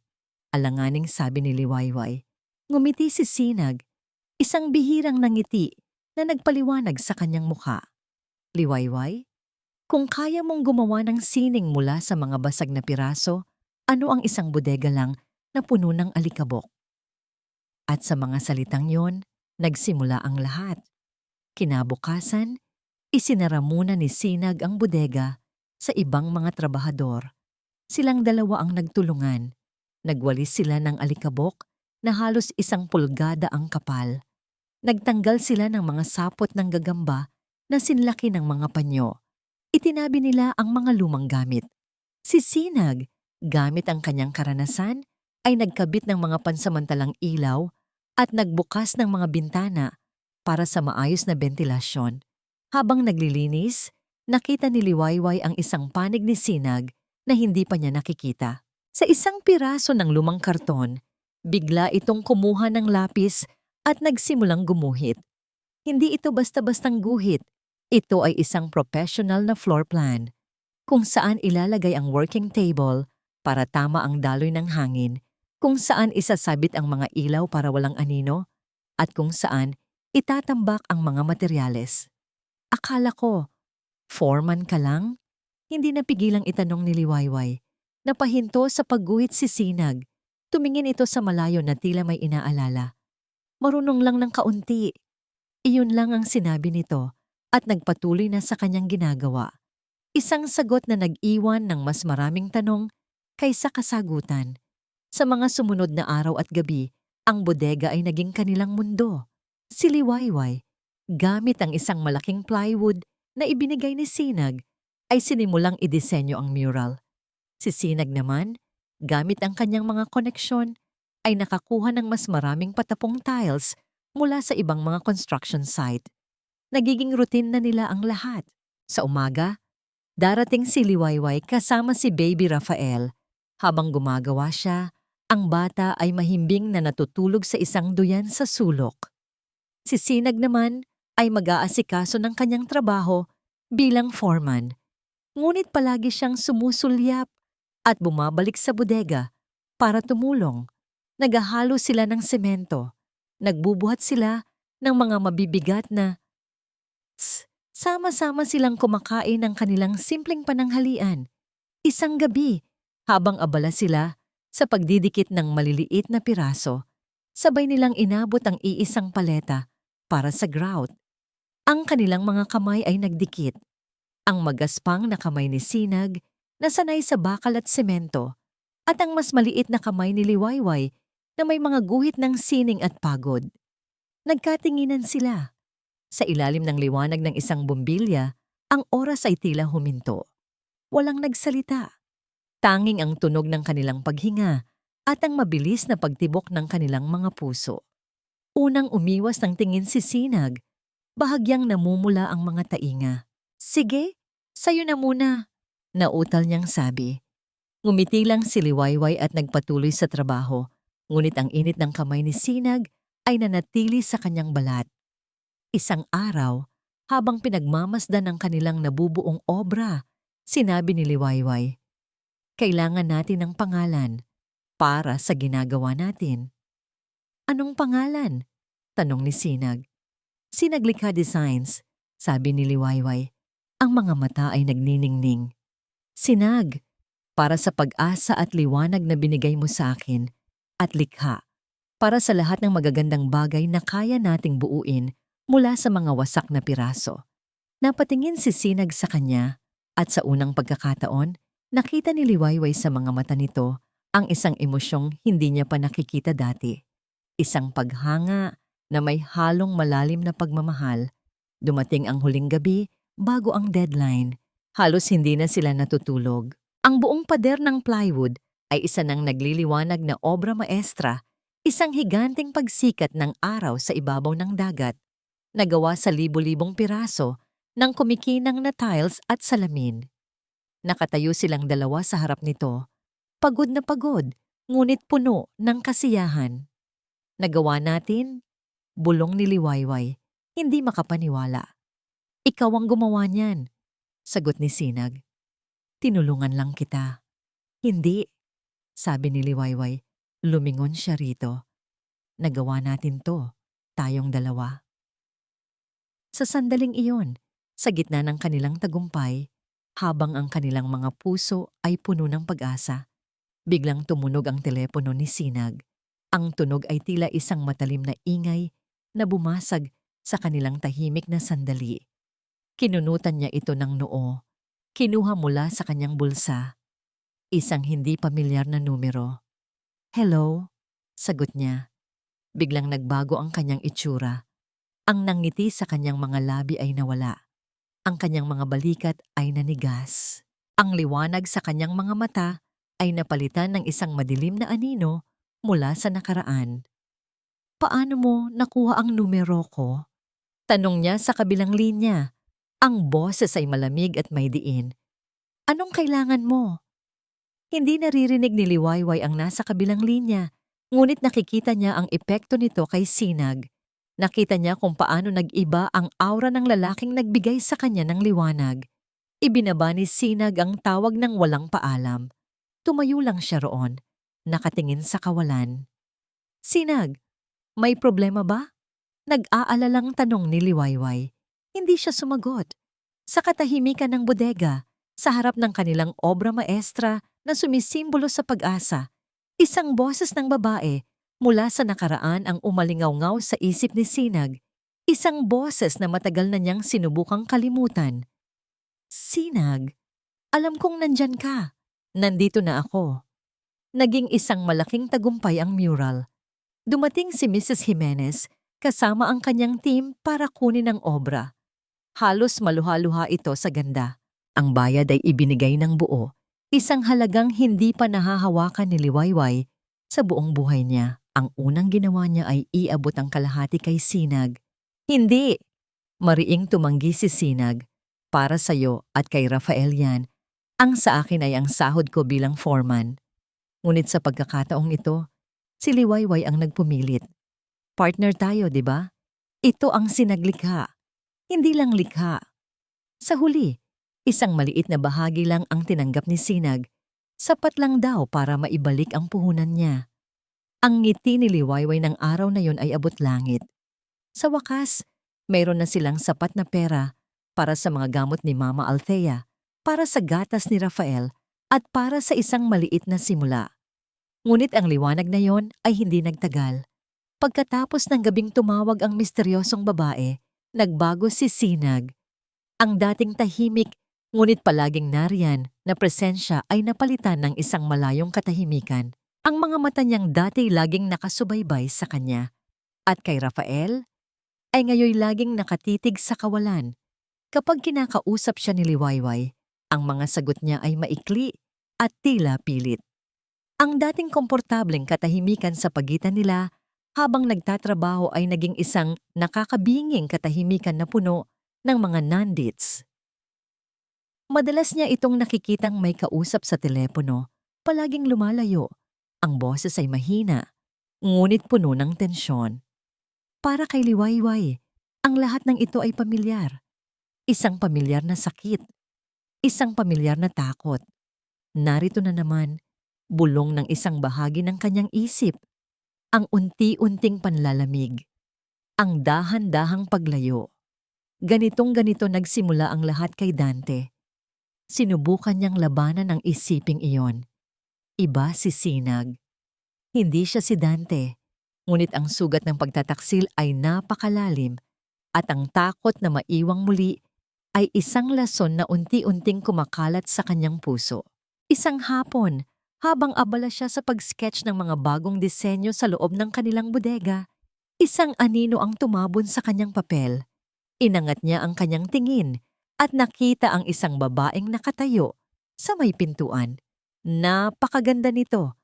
alanganing sabi ni Liwayway. Ngumiti si Sinag, isang bihirang nangiti na nagpaliwanag sa kanyang mukha. Liwayway, kung kaya mong gumawa ng sining mula sa mga basag na piraso, ano ang isang bodega lang na puno ng alikabok? At sa mga salitang yon, nagsimula ang lahat. Kinabukasan, isinara muna ni Sinag ang bodega sa ibang mga trabahador. Silang dalawa ang nagtulungan. Nagwalis sila ng alikabok na halos 1 pulgada ang kapal. Nagtanggal sila ng mga sapot ng gagamba na sinlaki ng mga panyo. Itinabi nila ang mga lumang gamit. Si Sinag, gamit ang kanyang karanasan, ay nagkabit ng mga pansamantalang ilaw at nagbukas ng mga bintana para sa maayos na bentilasyon. Habang naglilinis, nakita ni Liwayway ang isang panig ni Sinag na hindi pa niya nakikita. Sa isang piraso ng lumang karton, bigla itong kumuha ng lapis at nagsimulang gumuhit. Hindi ito basta-bastang guhit. Ito ay isang professional na floor plan, kung saan ilalagay ang working table para tama ang daloy ng hangin, kung saan isasabit ang mga ilaw para walang anino, at kung saan itatambak ang mga materyales. Akala ko, foreman ka lang? Hindi napigilang itanong ni Liwayway. Napahinto sa pagguhit si Sinag. Tumingin ito sa malayo na tila may inaalala. Marunong lang ng kaunti. Iyon lang ang sinabi nito at nagpatuloy na sa kanyang ginagawa. Isang sagot na nag-iwan ng mas maraming tanong kaysa kasagutan. Sa mga sumunod na araw at gabi, ang bodega ay naging kanilang mundo. Si Liwayway, gamit ang isang malaking plywood na ibinigay ni Sinag, ay sinimulang idisenyo ang mural. Si Sinag naman, gamit ang kanyang mga koneksyon, ay nakakuha ng mas maraming patapong tiles mula sa ibang mga construction site. Nagiging routine na nila ang lahat. Sa umaga, darating si Liwayway kasama si Baby Rafael. Habang gumagawa siya, ang bata ay mahimbing na natutulog sa isang duyan sa sulok. Si Sinag naman ay mag-aasikaso ng kanyang trabaho bilang foreman. Ngunit palagi siyang sumusulyap at bumabalik sa bodega para tumulong. Naghahalo sila ng semento. Nagbubuhat sila ng mga mabibigat na sama-sama silang kumakain ng kanilang simpleng pananghalian. Isang gabi, habang abala sila sa pagdidikit ng maliliit na piraso, sabay nilang inabot ang iisang paleta para sa grout. Ang kanilang mga kamay ay nagdikit. Ang magaspang na kamay ni Sinag na sanay sa bakal at semento, at ang mas maliit na kamay ni Liwayway na may mga guhit ng sining at pagod. Nagkatinginan sila. Sa ilalim ng liwanag ng isang bumbilya, ang oras ay tila huminto. Walang nagsalita. Tanging ang tunog ng kanilang paghinga at ang mabilis na pagtibok ng kanilang mga puso. Unang umiwas ng tingin si Sinag. Bahagyang namumula ang mga tainga. Sige, sayo na muna, nautal niyang sabi. Ngumiti lang si Liwayway at nagpatuloy sa trabaho, ngunit ang init ng kamay ni Sinag ay nanatili sa kanyang balat. Isang araw, habang pinagmamasdan ang kanilang nabubuong obra, sinabi ni Liwayway, kailangan natin ng pangalan para sa ginagawa natin. Anong pangalan? Tanong ni Sinag. Sinaglikha Designs, sabi ni Liwayway. Ang mga mata ay nagniningning. Sinag, para sa pag-asa at liwanag na binigay mo sa akin, at likha, para sa lahat ng magagandang bagay na kaya nating buuin mula sa mga wasak na piraso. Napatingin si Sinag sa kanya at sa unang pagkakataon, nakita ni Liwayway sa mga mata nito ang isang emosyong hindi niya pa nakikita dati. Isang paghanga na may halong malalim na pagmamahal. Dumating ang huling gabi bago ang deadline. Halos hindi na sila natutulog. Ang buong pader ng plywood ay isa ng nagliliwanag na obra maestra, isang higanting pagsikat ng araw sa ibabaw ng dagat, nagawa sa libo-libong piraso ng kumikinang na tiles at salamin. Nakatayo silang dalawa sa harap nito, pagod na pagod, ngunit puno ng kasiyahan. Nagawa natin, bulong ni Liwayway, hindi makapaniwala. Ikaw ang gumawa niyan, sagot ni Sinag. Tinulungan lang kita. Hindi, sabi ni Liwayway. Lumingon siya rito. Nagawa natin to, tayong dalawa. Sa sandaling iyon, sa gitna ng kanilang tagumpay, habang ang kanilang mga puso ay puno ng pag-asa, biglang tumunog ang telepono ni Sinag. Ang tunog ay tila isang matalim na ingay na bumasag sa kanilang tahimik na sandali. Kinunutan niya ito ng noo. Kinuha mula sa kanyang bulsa. Isang hindi pamilyar na numero. Hello, sagot niya. Biglang nagbago ang kanyang itsura. Ang nangiti sa kanyang mga labi ay nawala. Ang kanyang mga balikat ay nanigas. Ang liwanag sa kanyang mga mata ay napalitan ng isang madilim na anino mula sa nakaraan. Paano mo nakuha ang numero ko? Tanong niya sa kabilang linya. Ang boses ay malamig at may diin. Anong kailangan mo? Hindi naririnig ni Liwayway ang nasa kabilang linya, ngunit nakikita niya ang epekto nito kay Sinag. Nakita niya kung paano nag-iba ang aura ng lalaking nagbigay sa kanya ng liwanag. Ibinaba ni Sinag ang tawag ng walang paalam. Tumayo lang siya roon, nakatingin sa kawalan. Sinag, may problema ba? Nag-aalalang tanong ni Liwayway. Hindi siya sumagot. Sa katahimikan ng bodega, sa harap ng kanilang obra maestra na sumisimbolo sa pag-asa, isang boses ng babae mula sa nakaraan ang umalingaw-ngaw sa isip ni Sinag. Isang boses na matagal na niyang sinubukang kalimutan. Sinag, alam kong nandyan ka. Nandito na ako. Naging isang malaking tagumpay ang mural. Dumating si Mrs. Jimenez kasama ang kanyang team para kunin ang obra. Halos maluha-luha ito sa ganda. Ang bayad ay ibinigay ng buo, isang halagang hindi pa nahahawakan ni Liwayway sa buong buhay niya. Ang unang ginawa niya ay iabot ang kalahati kay Sinag. Hindi! Mariing tumanggi si Sinag. Para sa'yo at kay Rafael yan. Ang sa akin ay ang sahod ko bilang foreman. Ngunit sa pagkakataong ito, si Liwayway ang nagpumilit. Partner tayo, di ba? Ito ang sinaglikha. Hindi lang likha. Sa huli, isang maliit na bahagi lang ang tinanggap ni Sinag. Sapat lang daw para maibalik ang puhunan niya. Ang ngiti ni Liwayway ng araw na yon ay abot langit. Sa wakas, mayroon na silang sapat na pera para sa mga gamot ni Mama Althea, para sa gatas ni Rafael, at para sa isang maliit na simula. Ngunit ang liwanag na yon ay hindi nagtagal. Pagkatapos ng gabing tumawag ang misteryosong babae, nagbago si Sinag. Ang dating tahimik, ngunit palaging nariyan na presensya ay napalitan ng isang malayong katahimikan. Ang mga mata niyang dati laging nakasubaybay sa kanya. At kay Rafael, ay ngayoy laging nakatitig sa kawalan. Kapag kinakausap siya ni Liwayway, ang mga sagot niya ay maikli at tila pilit. Ang dating komportableng katahimikan sa pagitan nila habang nagtatrabaho ay naging isang nakakabinging katahimikan na puno ng mga nandits. Madalas niya itong nakikitang may kausap sa telepono, palaging lumalayo. Ang boses ay mahina, ngunit puno ng tensyon. Para kay Liwayway, ang lahat ng ito ay pamilyar. Isang pamilyar na sakit, isang pamilyar na takot. Narito na naman, bulong ng isang bahagi ng kanyang isip, ang unti-unting panlalamig. Ang dahan-dahang paglayo. Ganitong-ganito nagsimula ang lahat kay Dante. Sinubukan niyang labanan ang isiping iyon. Iba si Sinag. Hindi siya si Dante. Ngunit ang sugat ng pagtataksil ay napakalalim at ang takot na maiwang muli ay isang lason na unti-unting kumakalat sa kanyang puso. Isang hapon, habang abala siya sa pag-sketch ng mga bagong disenyo sa loob ng kanilang bodega, isang anino ang tumabon sa kanyang papel. Inangat niya ang kanyang tingin at nakita ang isang babaeng nakatayo sa may pintuan. Napakaganda nito.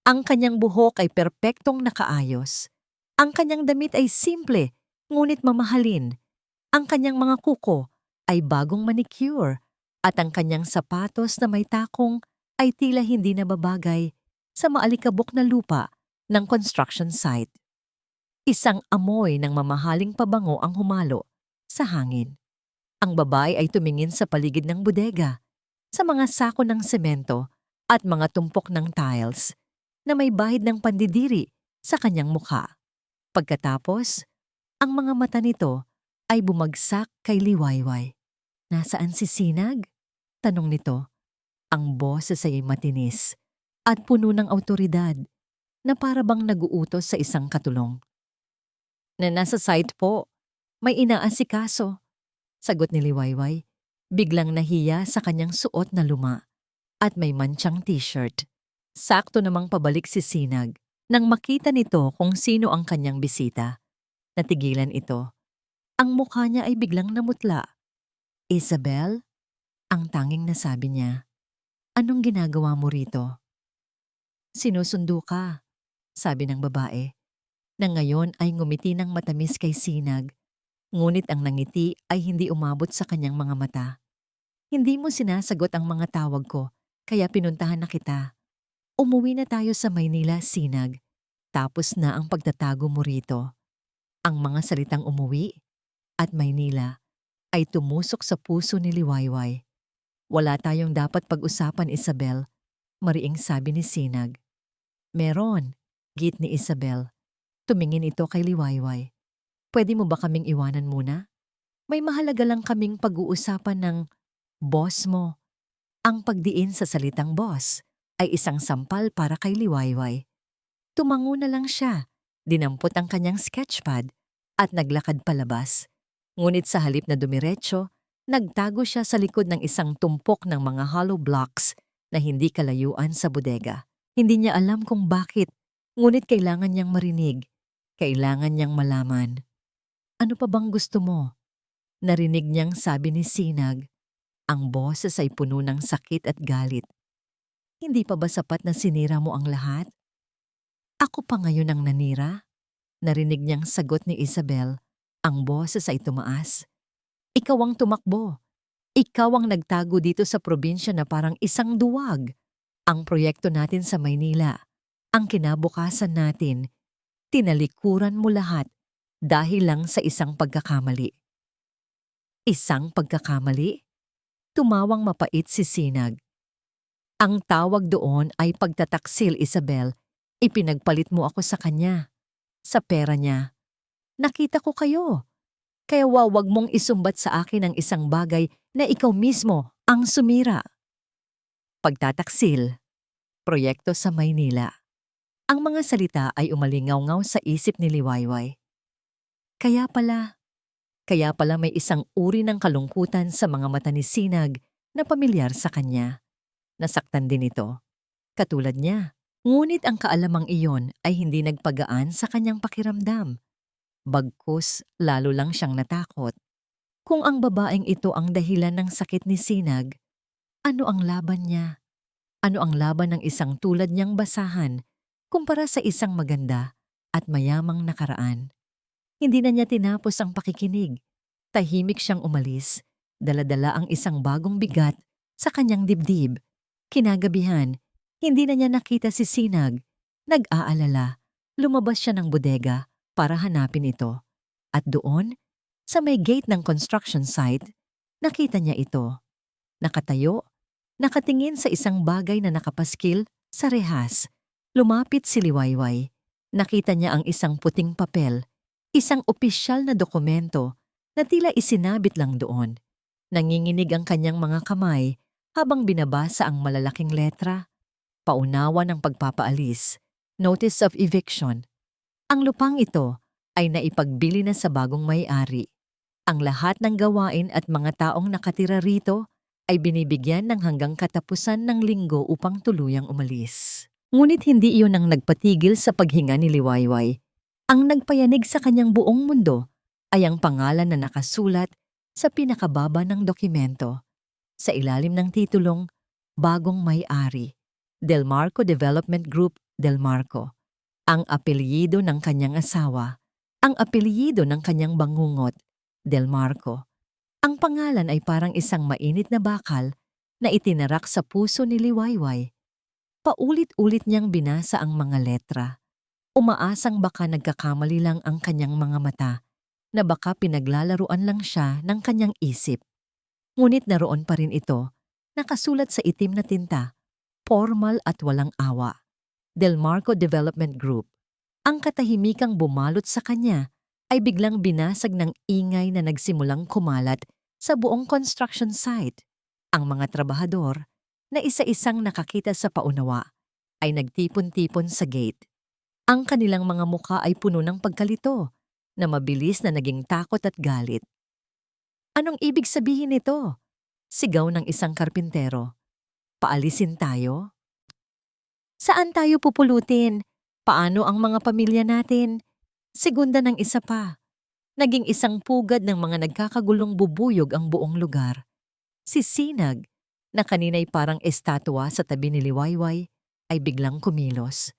Ang kanyang buhok ay perpektong nakaayos. Ang kanyang damit ay simple, ngunit mamahalin. Ang kanyang mga kuko ay bagong manicure at ang kanyang sapatos na may takong ay tila hindi nababagay sa maalikabok na lupa ng construction site. Isang amoy ng mamahaling pabango ang humalo sa hangin. Ang babae ay tumingin sa paligid ng bodega, sa mga sako ng semento at mga tumpok ng tiles na may bahid ng pandidiri sa kanyang mukha. Pagkatapos, ang mga mata nito ay bumagsak kay Liwayway. "Nasaan si Sinag?" tanong nito. Ang boses ay matinis at puno ng awtoridad na para bang naguutos sa isang katulong. Nasa site po, may inaasikaso," sagot ni Liwayway. Biglang nahiya sa kanyang suot na luma at may mantsang t-shirt. Sakto namang pabalik si Sinag nang makita nito kung sino ang kanyang bisita. Natigilan ito. Ang mukha niya ay biglang namutla. "Isabel?" ang tanging nasabi niya. "Anong ginagawa mo rito?" "Sinusundo ka," sabi ng babae, na ngayon ay ngumiti ng matamis kay Sinag, ngunit ang nangiti ay hindi umabot sa kanyang mga mata. "Hindi mo sinasagot ang mga tawag ko, kaya pinuntahan na kita. Umuwi na tayo sa Maynila, Sinag. Tapos na ang pagtatago mo rito." Ang mga salitang umuwi at Maynila ay tumusok sa puso ni Liwayway. "Wala tayong dapat pag-usapan, Isabel," mariing sabi ni Sinag. "Meron," git ni Isabel. Tumingin ito kay Liwayway. "Pwede mo ba kaming iwanan muna? May mahalaga lang kaming pag-uusapan ng boss mo." Ang pagdiin sa salitang boss ay isang sampal para kay Liwayway. Tumango na lang siya, dinampot ang kanyang sketchpad at naglakad palabas. Ngunit sa halip na dumiretso, nagtago siya sa likod ng isang tumpok ng mga hollow blocks na hindi kalayuan sa bodega. Hindi niya alam kung bakit, ngunit kailangan niyang marinig. Kailangan niyang malaman. "Ano pa bang gusto mo?" Narinig niyang sabi ni Sinag. Ang boses ay puno ng sakit at galit. "Hindi pa ba sapat na sinira mo ang lahat? Ako pa ngayon ang nanira?" Narinig niyang sagot ni Isabel. Ang boses ay tumaas. "Ikaw ang tumakbo. Ikaw ang nagtago dito sa probinsya na parang isang duwag. Ang proyekto natin sa Maynila, ang kinabukasan natin, tinalikuran mo lahat dahil lang sa isang pagkakamali." "Isang pagkakamali?" Tumawang mapait si Sinag. "Ang tawag doon ay pagtataksil, Isabel. Ipinagpalit mo ako sa kanya. Sa pera niya. Nakita ko kayo. Kaya wag mong isumbat sa akin ang isang bagay na ikaw mismo ang sumira." Pagtataksil. Proyekto sa Maynila. Ang mga salita ay umalingaw-ngaw sa isip ni Liwayway. Kaya pala may isang uri ng kalungkutan sa mga mata ni Sinag na pamilyar sa kanya. Nasaktan din ito. Katulad niya. Ngunit ang kaalamang iyon ay hindi nagpagaan sa kanyang pakiramdam. Bagkus, lalo lang siyang natakot. Kung ang babaeng ito ang dahilan ng sakit ni Sinag, ano ang laban niya? Ano ang laban ng isang tulad niyang basahan kumpara sa isang maganda at mayamang nakaraan? Hindi na niya tinapos ang pakikinig. Tahimik siyang umalis. Dala-dala ang isang bagong bigat sa kanyang dibdib. Kinagabihan, hindi na niya nakita si Sinag. Nag-aalala. Lumabas siya ng bodega para hanapin ito. At doon, sa may gate ng construction site, nakita niya ito. Nakatayo, nakatingin sa isang bagay na nakapaskil sa rehas. Lumapit si Liwayway. Nakita niya ang isang puting papel. Isang opisyal na dokumento na tila isinabit lang doon. Nanginginig ang kanyang mga kamay habang binabasa ang malalaking letra. Paunawa ng pagpapaalis, Notice of Eviction. Ang lupang ito ay naipagbili na sa bagong may-ari. Ang lahat ng gawain at mga taong nakatira rito ay binibigyan ng hanggang katapusan ng linggo upang tuluyang umalis. Ngunit hindi iyon ang nagpatigil sa paghinga ni Liwayway. Ang nagpayanig sa kanyang buong mundo ay ang pangalan na nakasulat sa pinakababa ng dokumento sa ilalim ng titulong Bagong May-ari, Delmarco Development Group Delmarco. Ang apelyido ng kanyang asawa, ang apelyido ng kanyang bangungot, Delmarco. Ang pangalan ay parang isang mainit na bakal na itinarak sa puso ni Liwayway. Paulit-ulit niyang binasa ang mga letra. Umaasang baka nagkakamali lang ang kanyang mga mata, na baka pinaglalaruan lang siya ng kanyang isip. Ngunit naroon pa rin ito, nakasulat sa itim na tinta, formal at walang awa. Delmarco Development Group. Ang katahimikang bumalot sa kanya ay biglang binasag ng ingay na nagsimulang kumalat sa buong construction site. Ang mga trabahador, na isa-isang nakakita sa paunawa, ay nagtipon-tipon sa gate. Ang kanilang mga mukha ay puno ng pagkalito, na mabilis na naging takot at galit. Anong ibig sabihin nito? Sigaw ng isang karpintero. Paalisin tayo? Saan tayo pupulutin? Paano ang mga pamilya natin? Segunda ng isa pa. Naging isang pugad ng mga nagkakagulong bubuyog ang buong lugar. Si Sinag, na kanina'y parang estatwa sa tabi ni Liwayway, ay biglang kumilos.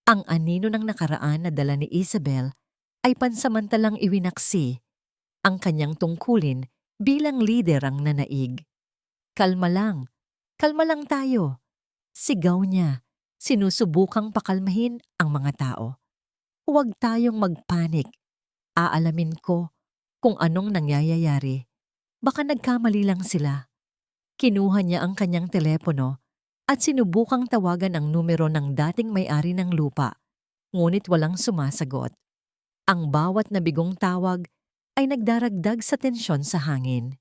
Ang anino ng nakaraan na dala ni Isabel ay pansamantalang iwinaksi. Ang kanyang tungkulin bilang lider ang nanaig. Kalma lang tayo. Sigaw niya, sinusubukang pakalmahin ang mga tao. Huwag tayong magpanik. Aalamin ko kung anong nangyayari. Baka nagkamali lang sila. Kinuha niya ang kanyang telepono at sinubukang tawagan ang numero ng dating may-ari ng lupa, ngunit walang sumasagot. Ang bawat nabigong tawag ay nagdaragdag sa tensyon sa hangin.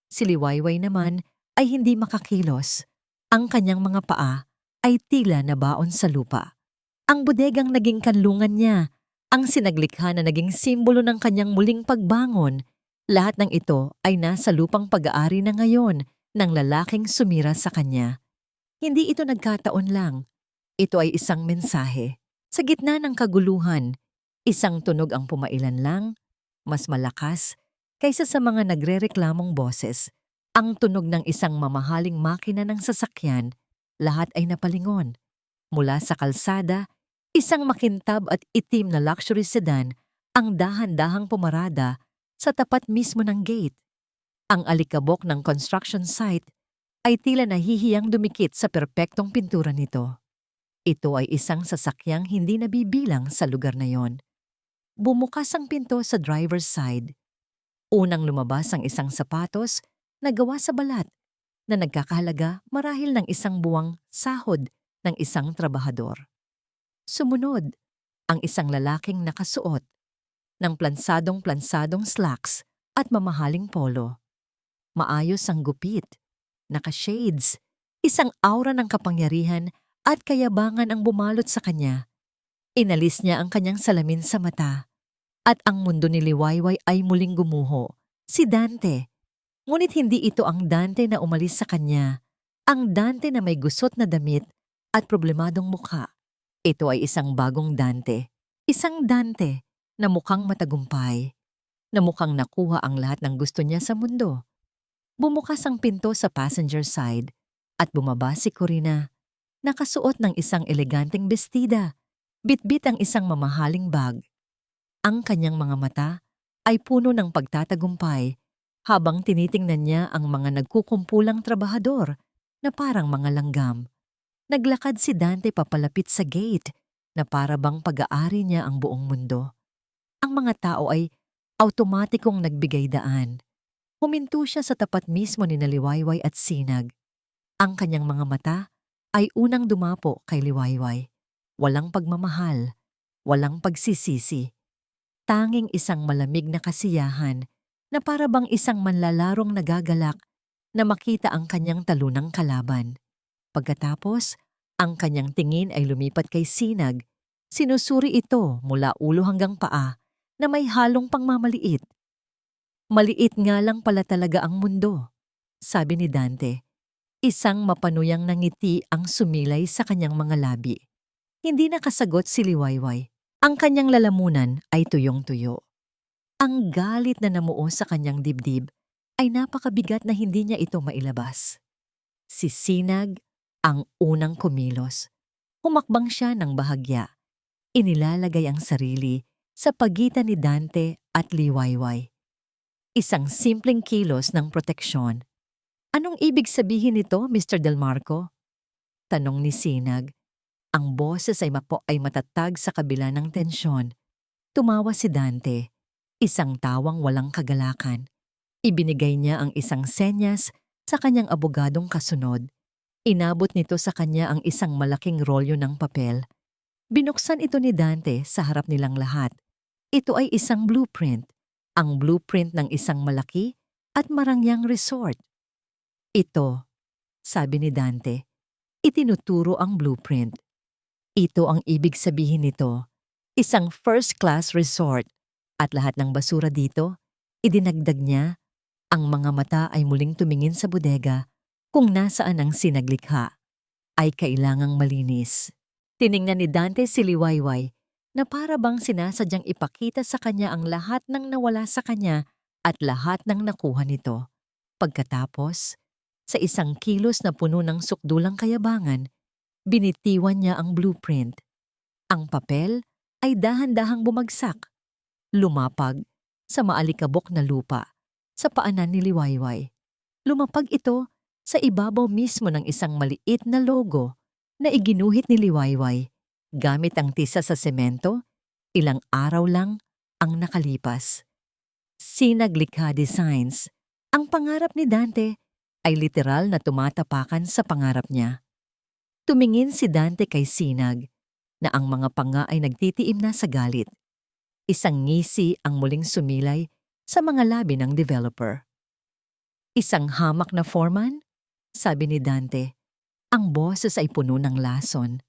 Si Liwayway naman ay hindi makakilos. Ang kanyang mga paa ay tila nabaon sa lupa. Ang bodegang naging kanlungan niya, ang sinaglikha na naging simbolo ng kanyang muling pagbangon. Lahat ng ito ay nasa lupang pag-aari na ngayon ng lalaking sumira sa kanya. Hindi ito nagkataon lang. Ito ay isang mensahe. Sa gitna ng kaguluhan, isang tunog ang pumailan lang, mas malakas kaysa sa mga nagrereklamong boses. Ang tunog ng isang mamahaling makina ng sasakyan, lahat ay napalingon. Mula sa kalsada, isang makintab at itim na luxury sedan ang dahan-dahang pumarada sa tapat mismo ng gate. Ang alikabok ng construction site ay tila nahihiyang dumikit sa perpektong pintura nito. Ito ay isang sasakyang hindi nabibilang sa lugar na yon. Bumukas ang pinto sa driver's side. Unang lumabas ang isang sapatos na gawa sa balat na nagkakahalaga marahil ng isang buwang sahod ng isang trabahador. Sumunod, ang isang lalaking nakasuot ng plansadong slacks at mamahaling polo. Maayos ang gupit, naka-shades, isang aura ng kapangyarihan at kayabangan ang bumalot sa kanya. Inalis niya ang kanyang salamin sa mata at ang mundo ni Liwayway ay muling gumuho. Si Dante. Ngunit hindi ito ang Dante na umalis sa kanya. Ang Dante na may gusot na damit at problemadong mukha. Ito ay isang bagong Dante. Isang Dante na mukhang matagumpay. Na mukhang nakuha ang lahat ng gusto niya sa mundo. Bumukas ang pinto sa passenger side at bumaba si Corina. Nakasuot ng isang eleganteng bestida. Bitbit ang isang mamahaling bag. Ang kanyang mga mata ay puno ng pagtatagumpay habang tinitingnan niya ang mga nagkukumpulang trabahador na parang mga langgam. Naglakad si Dante papalapit sa gate na para bang pag-aari niya ang buong mundo. Ang mga tao ay automatikong nagbigay daan. Huminto siya sa tapat mismo ni Liwayway at Sinag. Ang kanyang mga mata ay unang dumapo kay Liwayway. Walang pagmamahal, walang pagsisisi. tanging isang malamig na kasiyahan na para bang isang manlalarong nagagalak na makita ang kanyang talunang kalaban. Pagkatapos, ang kanyang tingin ay lumipat kay Sinag. Sinusuri ito mula ulo hanggang paa na may halong pangmamaliit. Maliit nga lang pala talaga ang mundo, sabi ni Dante. Isang mapanuyang ngiti ang sumilay sa kanyang mga labi. Hindi nakasagot si Liwayway. Ang kanyang lalamunan ay tuyong-tuyo. Ang galit na namuo sa kanyang dibdib ay napakabigat na hindi niya ito mailabas. Si Sinag ang unang kumilos. Humakbang siya ng bahagya. Inilalagay ang sarili sa pagitan ni Dante at Liwayway. Isang simpleng kilos ng proteksyon. Anong ibig sabihin nito, Mr. Del Marco? Tanong ni Sinag. Ang boses ay matatag sa kabila ng tensyon. Tumawa si Dante. Isang tawang walang kagalakan. Ibinigay niya ang isang senyas sa kanyang abogadong kasunod. Inabot nito sa kanya ang isang malaking rolyo ng papel. Binuksan ito ni Dante sa harap nilang lahat. Ito ay isang blueprint. Ang blueprint ng isang malaki at marangyang resort. Ito, sabi ni Dante, itinuturo ang blueprint. Ito ang ibig sabihin nito, isang first-class resort. At lahat ng basura dito, idinagdag niya, ang mga mata ay muling tumingin sa bodega kung nasaan ang sinaglikha, ay kailangang malinis. Tiningnan ni Dante si Liwayway na para bang sinasadyang ipakita sa kanya ang lahat ng nawala sa kanya at lahat ng nakuha nito. Pagkatapos, sa isang kilos na puno ng sukdulang kayabangan, binitiwan niya ang blueprint. Ang papel ay dahan-dahang bumagsak. Lumapag sa maalikabok na lupa sa paanan ni Liwayway. Lumapag ito sa ibabaw mismo ng isang maliit na logo na iginuhit ni Liwayway. Gamit ang tisa sa semento, ilang araw lang ang nakalipas. Sinaglikha Designs. Ang pangarap ni Dante ay literal na tumatapakan sa pangarap niya. Tumingin si Dante kay Sinag na ang mga panga ay nagtitiim na sa galit. Isang ngisi ang muling sumilay sa mga labi ng developer. Isang hamak na foreman? Sabi ni Dante. Ang boses ay puno ng lason.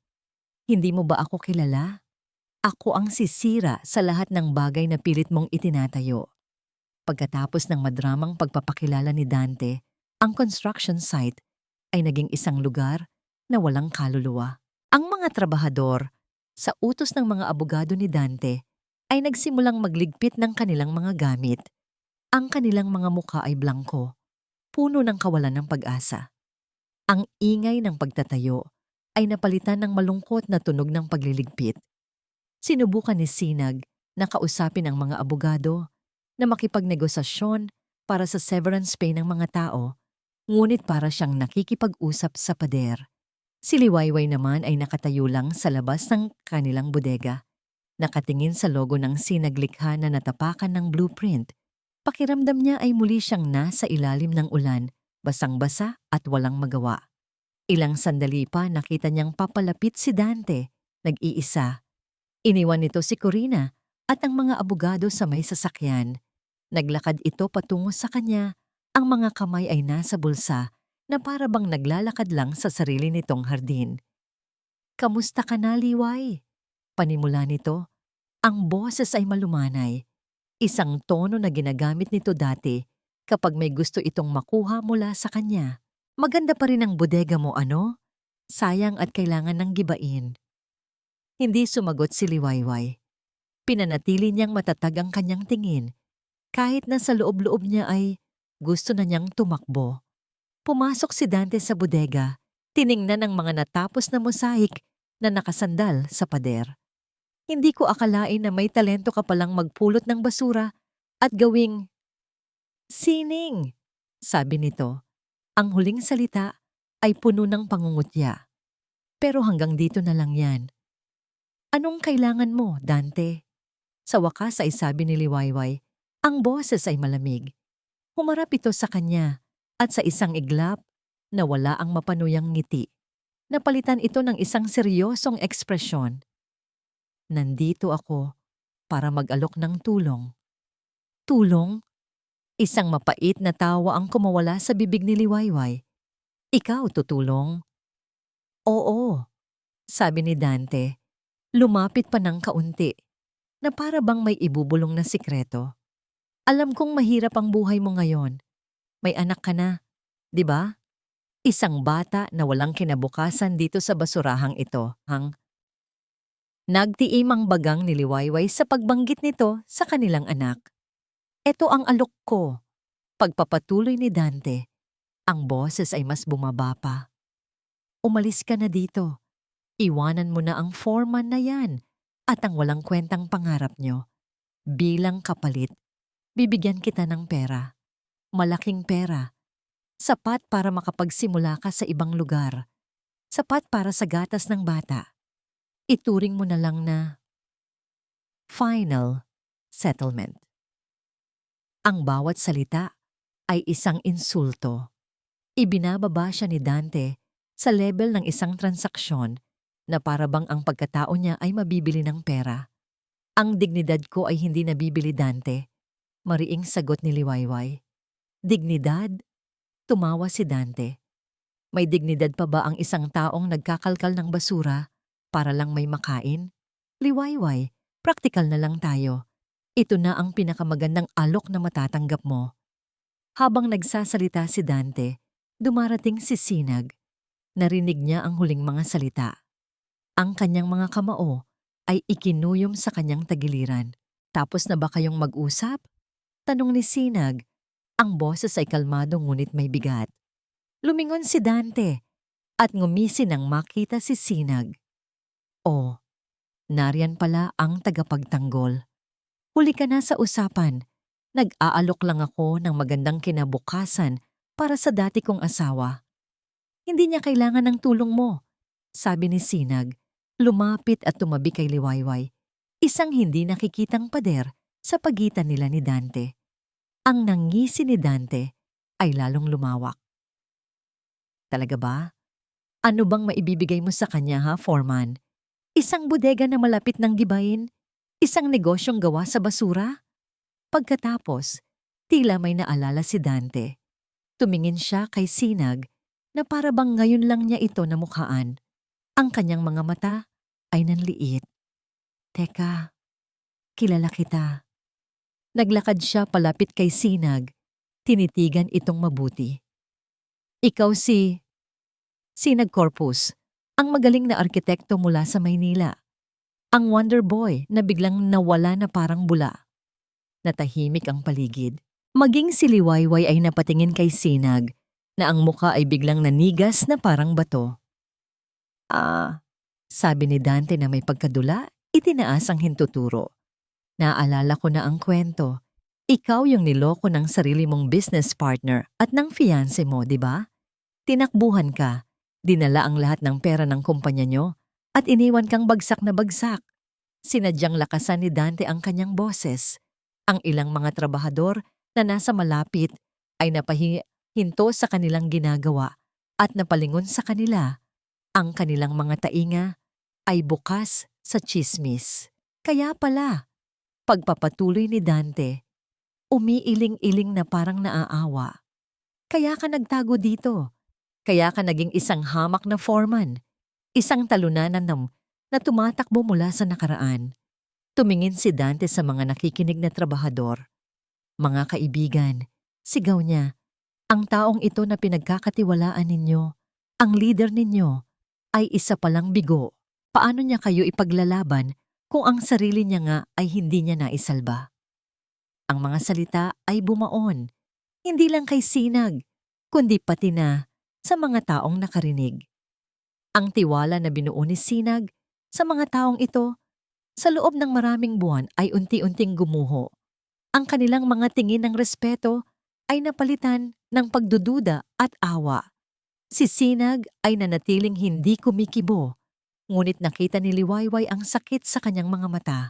Hindi mo ba ako kilala? Ako ang sisira sa lahat ng bagay na pilit mong itinatayo. Pagkatapos ng madramang pagpapakilala ni Dante, ang construction site ay naging isang lugar na walang kaluluwa. Ang mga trabahador, sa utos ng mga abogado ni Dante, ay nagsimulang magligpit ng kanilang mga gamit. Ang kanilang mga mukha ay blangko, puno ng kawalan ng pag-asa. Ang ingay ng pagtatayo ay napalitan ng malungkot na tunog ng pagliligpit. Sinubukan ni Sinag na kausapin ang mga abogado na makipagnegosasyon para sa severance pay ng mga tao, ngunit para siyang nakikipag-usap sa pader. Si Liwayway naman ay nakatayo lang sa labas ng kanilang bodega. Nakatingin sa logo ng sinaglikha na natapakan ng blueprint. Pakiramdam niya ay muli siyang nasa ilalim ng ulan, basang-basa at walang magawa. Ilang sandali pa nakita niyang papalapit si Dante, nag-iisa. Iniwan nito si Corina at ang mga abogado sa may sasakyan. Naglakad ito patungo sa kanya, ang mga kamay ay nasa bulsa na para bang naglalakad lang sa sarili nitong hardin. Kamusta ka na, Liway? Panimula nito, ang boses ay malumanay. Isang tono na ginagamit nito dati kapag may gusto itong makuha mula sa kanya. Maganda pa rin ang bodega mo, ano? Sayang at kailangan ng gibain. Hindi sumagot si Liwayway. Pinanatili niyang matatag ang kanyang tingin. Kahit na sa loob-loob niya ay gusto na niyang tumakbo. Pumasok si Dante sa bodega, tiningnan ang mga natapos na mosaik na nakasandal sa pader. Hindi ko akalain na may talento ka palang magpulot ng basura at gawing sining, sabi nito. Ang huling salita ay puno ng pangungutya. Pero hanggang dito na lang yan. Anong kailangan mo, Dante? Sa wakas ay sabi ni Liwayway, ang boses ay malamig. Humarap ito sa kanya at sa isang iglap na wala ang mapanuyang ngiti. Napalitan ito ng isang seryosong ekspresyon. Nandito ako para mag-alok ng tulong. Tulong? Isang mapait na tawa ang kumawala sa bibig ni Liwayway. Ikaw tutulong? Oo, sabi ni Dante. Lumapit pa ng kaunti, na para bang may ibubulong na sikreto. Alam kong mahirap ang buhay mo ngayon. May anak ka na, di ba? Isang bata na walang kinabukasan dito sa basurahang ito, Nagtiim ang bagang ni Liwayway sa pagbanggit nito sa kanilang anak. Ito ang alok ko. Pagpapatuloy ni Dante, ang boses ay mas bumaba pa. Umalis ka na dito. Iwanan mo na ang foreman na yan at ang walang kwentang pangarap nyo. Bilang kapalit, bibigyan kita ng pera. Malaking pera. Sapat para makapagsimula ka sa ibang lugar. Sapat para sa gatas ng bata. Ituring mo na lang na final settlement. Ang bawat salita ay isang insulto. Ibinababa siya ni Dante sa level ng isang transaksyon na parabang ang pagkatao niya ay mabibili ng pera. Ang dignidad ko ay hindi nabibili, Dante. Mariing sagot ni Liwayway. Dignidad? Tumawa si Dante. May dignidad pa ba ang isang taong nagkakalkal ng basura para lang may makain? Liwayway, praktikal na lang tayo. Ito na ang pinakamagandang alok na matatanggap mo. Habang nagsasalita si Dante, dumarating si Sinag. Narinig niya ang huling mga salita. Ang kanyang mga kamao ay ikinuyom sa kanyang tagiliran. Tapos na ba kayong mag-usap? Tanong ni Sinag. Ang boses ay kalmado ngunit may bigat. Lumingon si Dante at ngumisi nang makita si Sinag. Oh, nariyan pala ang tagapagtanggol. Huli ka na sa usapan. Nag-aalok lang ako ng magandang kinabukasan para sa dati kong asawa. Hindi niya kailangan ng tulong mo, sabi ni Sinag. Lumapit at tumabi kay Liwayway. Isang hindi nakikitang pader sa pagitan nila ni Dante. Ang nangisi ni Dante ay lalong lumawak. Talaga ba? Ano bang maibibigay mo sa kanya, foreman? Isang bodega na malapit ng gibain? Isang negosyong gawa sa basura? Pagkatapos, tila may naalala si Dante. Tumingin siya kay Sinag na para bang ngayon lang niya ito namukhaan. Ang kanyang mga mata ay nanliit. Teka, kilala kita. Naglakad siya palapit kay Sinag. Tinitigan itong mabuti. Ikaw si Sinag Corpus, ang magaling na arkitekto mula sa Maynila. Ang Wonder Boy na biglang nawala na parang bula. Natahimik ang paligid. Maging si Liwayway ay napatingin kay Sinag na ang muka ay biglang nanigas na parang bato. Sabi ni Dante na may pagkadula, itinaas ang hintuturo. Naalala ko na ang kwento. Ikaw yung niloko ng sarili mong business partner at ng fiancé mo, di ba? Tinakbuhan ka, dinala ang lahat ng pera ng kumpanya nyo, at iniwan kang bagsak na bagsak. Sinadyang lakasan ni Dante ang kanyang boses. Ang ilang mga trabahador na nasa malapit ay napahinto sa kanilang ginagawa at napalingon sa kanila. Ang kanilang mga tainga ay bukas sa tsismis. Kaya pala, pagpapatuloy ni Dante, umiiling-iling na parang naaawa. Kaya ka nagtago dito. Kaya ka naging isang hamak na foreman. Isang talunanan na tumatakbo mula sa nakaraan. Tumingin si Dante sa mga nakikinig na trabahador. Mga kaibigan, sigaw niya, ang taong ito na pinagkakatiwalaan ninyo, ang leader ninyo, ay isa palang bigo. Paano niya kayo ipaglalaban kung ang sarili niya nga ay hindi niya naisalba? Ang mga salita ay bumaon, hindi lang kay Sinag, kundi pati na sa mga taong nakarinig. Ang tiwala na binuo ni Sinag sa mga taong ito sa loob ng maraming buwan ay unti-unting gumuho. Ang kanilang mga tingin ng respeto ay napalitan ng pagdududa at awa. Si Sinag ay nanatiling hindi kumikibo, ngunit nakita ni Liwayway ang sakit sa kanyang mga mata.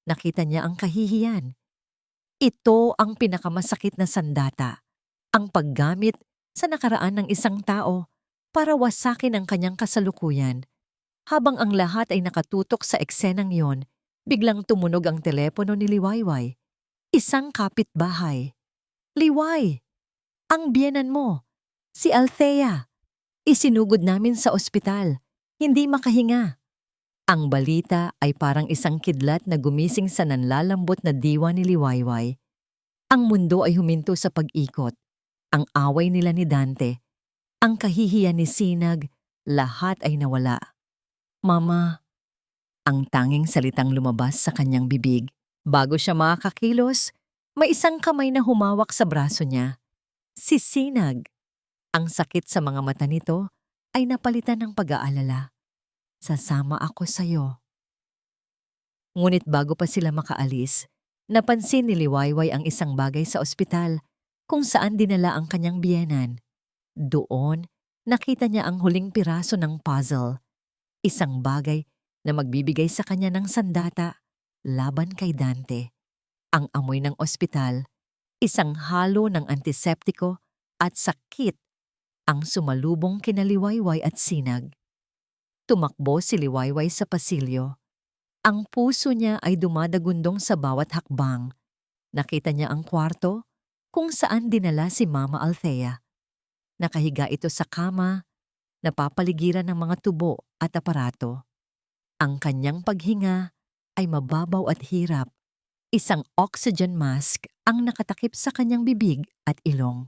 Nakita niya ang kahihiyan. Ito ang pinakamasakit na sandata, ang paggamit sa nakaraan ng isang tao para wasakin ang kanyang kasalukuyan. Habang ang lahat ay nakatutok sa eksenang yon, Biglang tumunog ang telepono ni Liwayway. Isang kapitbahay. Liway, ang biyenan mo, si Althea. Isinugod namin sa ospital. Hindi makahinga. Ang balita ay parang isang kidlat na gumising sa nanlalambot na diwa ni Liwayway. Ang mundo ay huminto sa pag-ikot. Ang away nila ni Dante, ang kahihiyan ni Sinag, lahat ay nawala. Mama, ang tanging salitang lumabas sa kanyang bibig. Bago siya makakakilos, may isang kamay na humawak sa braso niya. Si Sinag. Ang sakit sa mga mata nito ay napalitan ng pag-aalala. Sasama ako sa'yo. Ngunit bago pa sila makaalis, napansin ni Liwayway ang isang bagay sa ospital kung saan dinala ang kanyang biyenan. Doon, nakita niya ang huling piraso ng puzzle. Isang bagay na magbibigay sa kanya ng sandata laban kay Dante. Ang amoy ng ospital, isang halo ng antiseptiko at sakit ang sumalubong kina Liwayway at Sinag. Tumakbo si Liwayway sa pasilyo. Ang puso niya ay dumadagundong sa bawat hakbang. Nakita niya ang kwarto kung saan dinala si Mama Althea. Nakahiga ito sa kama, napapaligiran ng mga tubo at aparato. Ang kanyang paghinga ay mababaw at hirap. Isang oxygen mask ang nakatakip sa kanyang bibig at ilong.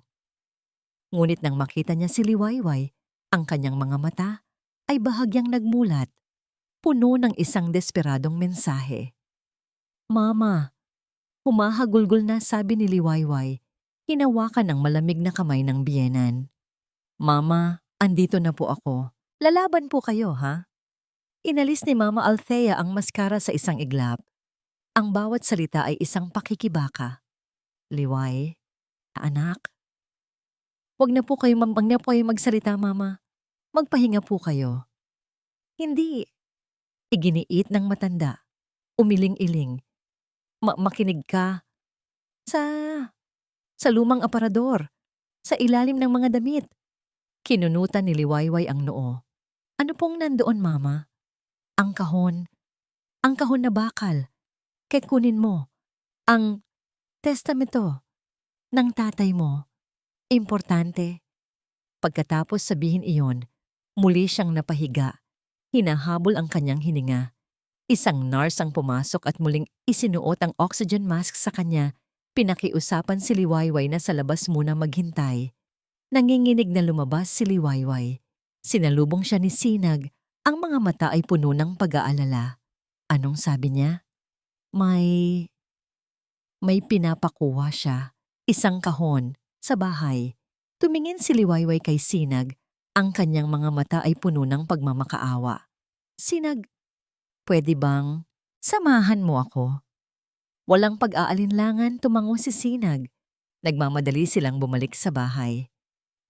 Ngunit nang makita niya si Liwayway, ang kanyang mga mata ay bahagyang nagmulat, puno ng isang desperadong mensahe. Mama, humahagulgol na, sabi ni Liwayway, hinawakan ang malamig na kamay ng biyenan. Mama, andito na po ako. Lalaban po kayo, ha? Inalis ni Mama Althea ang maskara sa isang iglap. Ang bawat salita ay isang pakikibaka. Liway, anak, wag na po kayo magsalita, Mama. Magpahinga po kayo. Hindi. Iginiit ng matanda. Umiling-iling. Makinig ka. Sa lumang aparador. Sa ilalim ng mga damit. Kinunutan ni Liwayway ang noo. Ano pong nandoon, Mama? Ang kahon. Ang kahon na bakal. Kaya kunin mo. Ang testamento ng tatay mo. Importante. Pagkatapos sabihin iyon, muli siyang napahiga. Hinahabol ang kanyang hininga. Isang nurse ang pumasok at muling isinuot ang oxygen mask sa kanya. Pinakiusapan si Liwayway na sa labas muna maghintay. Nanginginig na lumabas si Liwayway. Sinalubong siya ni Sinag. Ang mga mata ay puno ng pag-aalala. Anong sabi niya? May pinapakuha siya. Isang kahon sa bahay. Tumingin si Liwayway kay Sinag. Ang kanyang mga mata ay puno ng pagmamakaawa. Sinag, pwede bang samahan mo ako? Walang pag-aalinlangan, tumango si Sinag. Nagmamadali silang bumalik sa bahay.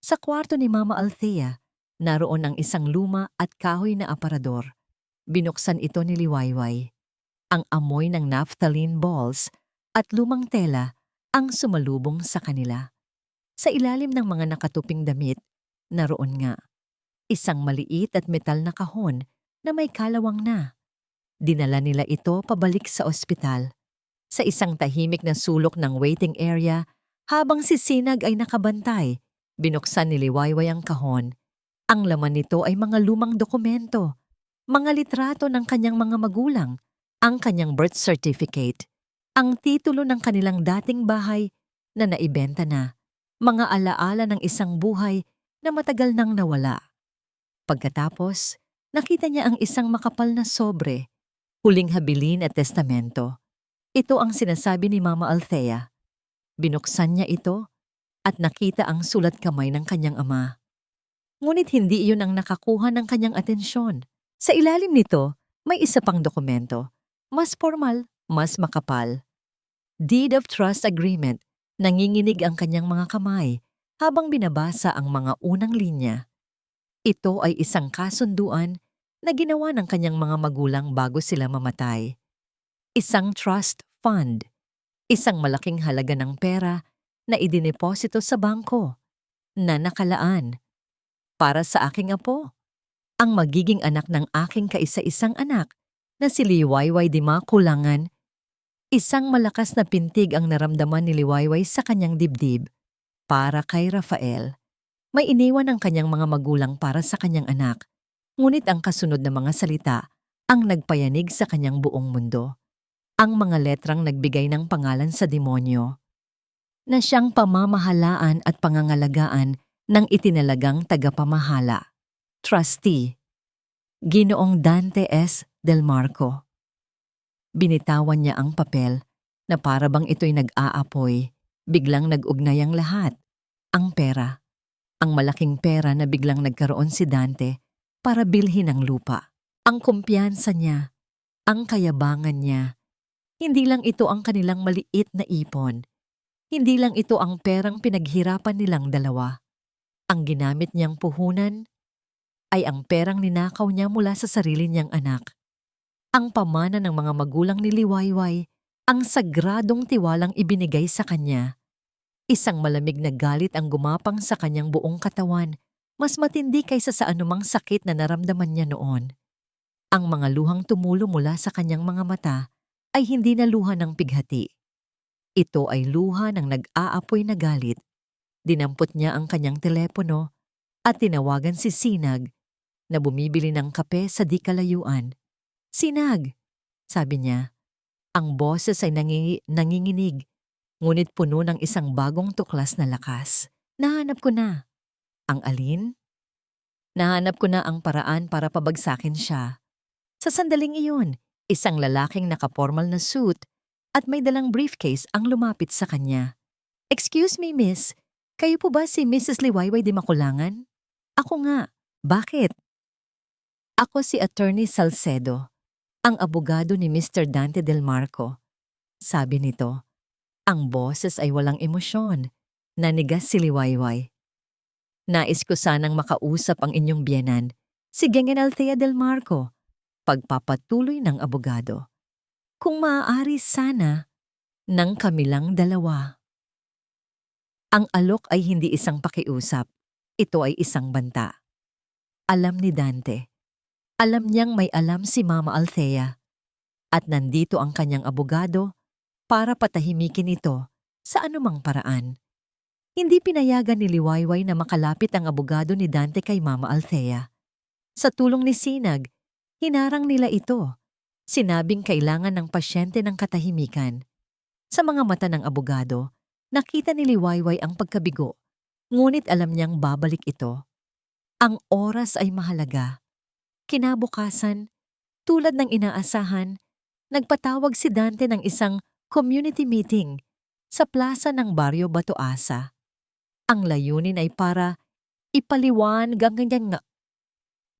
Sa kwarto ni Mama Althea, naroon ang isang luma at kahoy na aparador. Binuksan ito ni Liwayway. Ang amoy ng naphthalene balls at lumang tela ang sumalubong sa kanila. Sa ilalim ng mga nakatuping damit, naroon nga isang maliit at metal na kahon na may kalawang na. Dinala nila ito pabalik sa ospital. Sa isang tahimik na sulok ng waiting area, habang si Sinag ay nakabantay, binuksan ni Liwayway ang kahon. Ang laman nito ay mga lumang dokumento, mga litrato ng kanyang mga magulang, ang kanyang birth certificate, ang titulo ng kanilang dating bahay na naibenta na, mga alaala ng isang buhay na matagal nang nawala. Pagkatapos, nakita niya ang isang makapal na sobre, huling habilin at testamento. Ito ang sinasabi ni Mama Althea. Binuksan niya ito at nakita ang sulat kamay ng kanyang ama. Ngunit hindi iyon ang nakakuha ng kanyang atensyon. Sa ilalim nito, may isa pang dokumento. Mas formal, mas makapal. Deed of Trust Agreement. Nanginginig ang kanyang mga kamay habang binabasa ang mga unang linya. Ito ay isang kasunduan na ginawa ng kanyang mga magulang bago sila mamatay. Isang trust fund. Isang malaking halaga ng pera na idineposito sa bangko na nakalaan para sa aking apo, ang magiging anak ng aking kaisa-isang anak na si Liwayway di makulangan. Isang malakas na pintig ang naramdaman ni Liwayway sa kanyang dibdib. Para kay Rafael, may iniwan ang kanyang mga magulang para sa kanyang anak. Ngunit ang kasunod na mga salita ang nagpayanig sa kanyang buong mundo. Ang mga letrang nagbigay ng pangalan sa demonyo na siyang pamamahalaan at pangangalagaan ng itinalagang tagapamahala. Trustee, Ginoong Dante S. Del Marco. Binitawan niya ang papel na parabang ito'y nag-aapoy. Biglang nag-ugnay ang lahat. Ang pera. Ang malaking pera na biglang nagkaroon si Dante para bilhin ang lupa. Ang kumpiyansa niya. Ang kayabangan niya. Hindi lang ito ang kanilang maliit na ipon. Hindi lang ito ang perang pinaghirapan nilang dalawa. Ang ginamit niyang puhunan ay ang perang ninakaw niya mula sa sarili niyang anak. Ang pamana ng mga magulang ni Liwayway, ang sagradong tiwalang ibinigay sa kanya. Isang malamig na galit ang gumapang sa kanyang buong katawan, mas matindi kaysa sa anumang sakit na naramdaman niya noon. Ang mga luhang tumulo mula sa kanyang mga mata ay hindi na luha ng pighati. Ito ay luha ng nag-aapoy na galit. Dinampot niya ang kanyang telepono at tinawagan si Sinag na bumibili ng kape sa di kalayuan. "Sinag," sabi niya. Ang boses ay nanginginig, ngunit puno ng isang bagong tuklas na lakas. "Nahanap ko na." "Ang alin?" "Nahanap ko na ang paraan para pabagsakin siya." Sa sandaling iyon, isang lalaking nakapormal na suit at may dalang briefcase ang lumapit sa kanya. "Excuse me, miss. Kayo po ba si Mrs. Liwayway di Makulangan?" "Ako nga. Bakit?" "Ako si Attorney Salcedo, ang abogado ni Mr. Dante Del Marco." Sabi nito. Ang boses ay walang emosyon. Nanigas si Liwayway. "Nais ko sanang makausap ang inyong biyenan, si Geng Althea Del Marco." Pagpapatuloy ng abogado. "Kung maaari sana, ng kamilang dalawa." Ang alok ay hindi isang pakiusap. Ito ay isang banta. Alam ni Dante. Alam niyang may alam si Mama Althea. At nandito ang kanyang abogado para patahimikin ito sa anumang paraan. Hindi pinayagan ni Liwayway na makalapit ang abogado ni Dante kay Mama Althea. Sa tulong ni Sinag, hinarang nila ito. Sinabing kailangan ng pasyente ng katahimikan. Sa mga mata ng abogado, nakita ni Liwayway ang pagkabigo, ngunit alam niyang babalik ito. Ang oras ay mahalaga. Kinabukasan, tulad ng inaasahan, nagpatawag si Dante ng isang community meeting sa plaza ng Baryo Batoasa. Ang layunin ay para ipaliwanag ang kanyang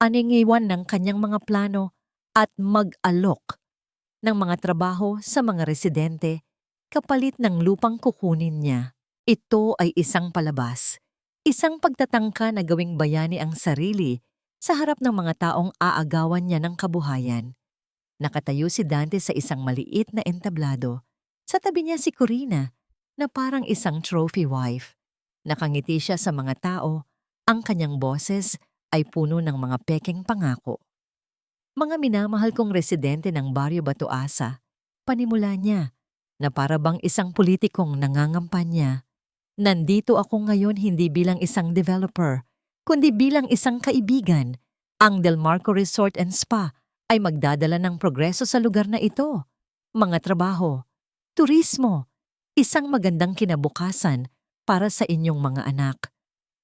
aningiwan ng kanyang mga plano at mag-alok ng mga trabaho sa mga residente kapalit ng lupang kukunin niya. Ito ay isang palabas, isang pagtatangka na gawing bayani ang sarili sa harap ng mga taong aagawan niya ng kabuhayan. Nakatayo si Dante sa isang maliit na entablado. Sa tabi niya si Corina, na parang isang trophy wife. Nakangiti siya sa mga tao, ang kanyang boses ay puno ng mga pekeng pangako. "Mga minamahal kong residente ng Baryo Batoasa," panimula niya, na parabang isang politikong nangangampanya. "Nandito ako ngayon hindi bilang isang developer, kundi bilang isang kaibigan. Ang Del Marco Resort and Spa ay magdadala ng progreso sa lugar na ito. Mga trabaho, turismo, isang magandang kinabukasan para sa inyong mga anak."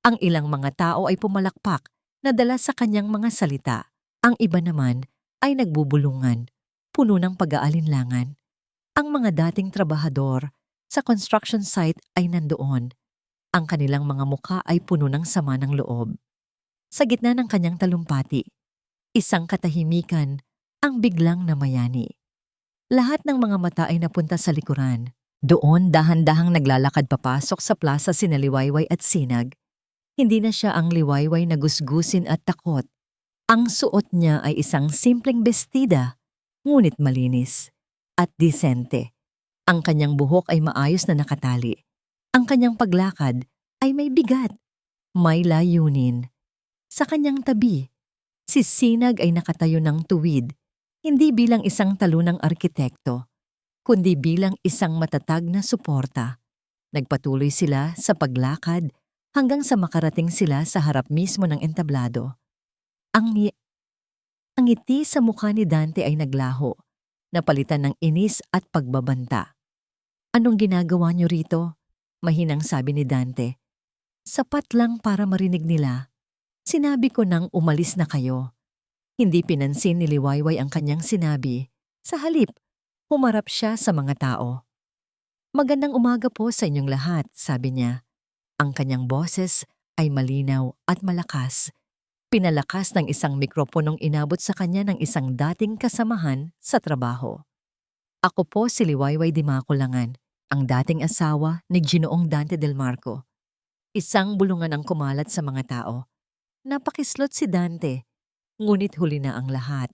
Ang ilang mga tao ay pumalakpak na dala sa kanyang mga salita. Ang iba naman ay nagbubulungan, puno ng pag-aalinlangan. Ang mga dating trabahador sa construction site ay nandoon. Ang kanilang mga muka ay puno ng sama ng loob. Sa gitna ng kanyang talumpati, isang katahimikan ang biglang namayani. Lahat ng mga mata ay napunta sa likuran. Doon dahan-dahang naglalakad papasok sa plaza sina Liwayway at Sinag. Hindi na siya ang Liwayway na gusgusin at takot. Ang suot niya ay isang simpleng bestida, ngunit malinis at disente. Ang kanyang buhok ay maayos na nakatali. Ang kanyang paglakad ay may bigat, may layunin. Sa kanyang tabi, si Sinag ay nakatayo ng tuwid, Hindi bilang isang talunang arkitekto, kundi bilang isang matatag na suporta. Nagpatuloy sila sa paglakad hanggang sa makarating sila sa harap mismo ng entablado. Ang, ngi- ang ngiti sa mukha ni Dante ay naglaho, napalitan ng inis at pagbabanta. "Anong ginagawa niyo rito?" Mahinang sabi ni Dante. "Sapat lang para marinig nila. Sinabi ko nang umalis na kayo." Hindi pinansin ni Liwayway ang kanyang sinabi. Sa halip, humarap siya sa mga tao. "Magandang umaga po sa inyong lahat," sabi niya. Ang kanyang boses ay malinaw at malakas. Pinalakas ng isang mikroponong inabot sa kanya ng isang dating kasamahan sa trabaho. "Ako po si Liwayway Dimakulangan, ang dating asawa ni Ginoong Dante Del Marco." Isang bulungan ang kumalat sa mga tao. Napakislot si Dante, ngunit huli na ang lahat.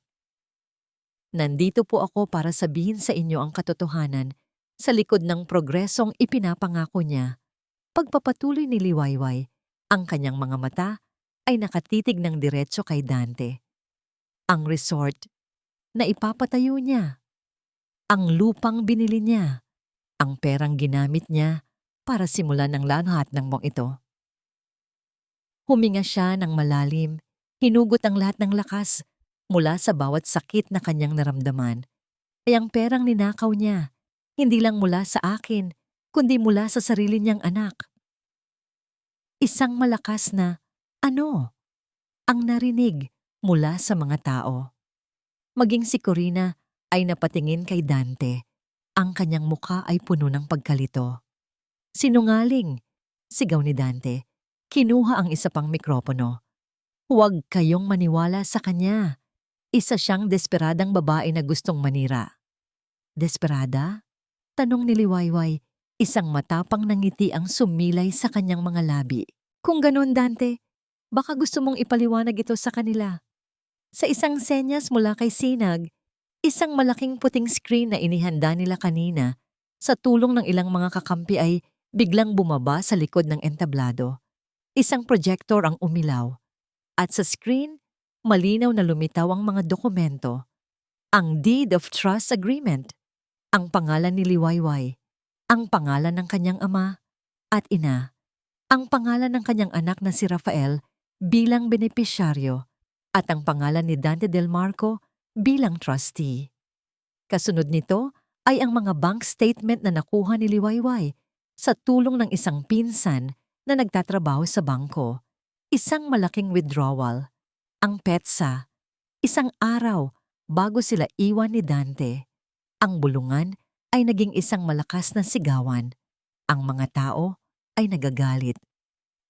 "Nandito po ako para sabihin sa inyo ang katotohanan sa likod ng progresong ipinapangako niya." Pagpapatuloy ni Liwayway, ang kanyang mga mata ay nakatitig ng diretso kay Dante. Ang resort na ipapatayo niya, ang lupang binili niya, ang perang ginamit niya para simulan ng lahat ng mong ito. Huminga siya ng malalim, hinugot ang lahat ng lakas mula sa bawat sakit na kanyang naramdaman. Ay ang perang ninakaw niya, hindi lang mula sa akin, kundi mula sa sarili niyang anak. Isang malakas na, "Ano?" ang narinig mula sa mga tao. Maging si Corina ay napatingin kay Dante. Ang kanyang mukha ay puno ng pagkalito. "Sinungaling!" sigaw ni Dante. Kinuha ang isa pang mikropono. "Huwag kayong maniwala sa kanya. Isa siyang desperadang babae na gustong manira." "Desperada?" tanong ni Liwayway. Isang matapang na ngiti ang sumilay sa kanyang mga labi. "Kung ganon, Dante, baka gusto mong ipaliwanag ito sa kanila." Sa isang senyas mula kay Sinag, isang malaking puting screen na inihanda nila kanina sa tulong ng ilang mga kakampi ay biglang bumaba sa likod ng entablado. Isang projector ang umilaw at sa screen, malinaw na lumitaw ang mga dokumento. Ang Deed of Trust Agreement, ang pangalan ni Liwayway, ang pangalan ng kanyang ama at ina, ang pangalan ng kanyang anak na si Rafael bilang benepisyaryo at ang pangalan ni Dante Del Marco bilang trustee. Kasunod nito ay ang mga bank statement na nakuha ni Liwayway sa tulong ng isang pinsan na nagtatrabaho sa bangko. Isang malaking withdrawal, ang petsa, isang araw bago sila iwan ni Dante. Ang bulungan ay naging isang malakas na sigawan. Ang mga tao ay nagagalit.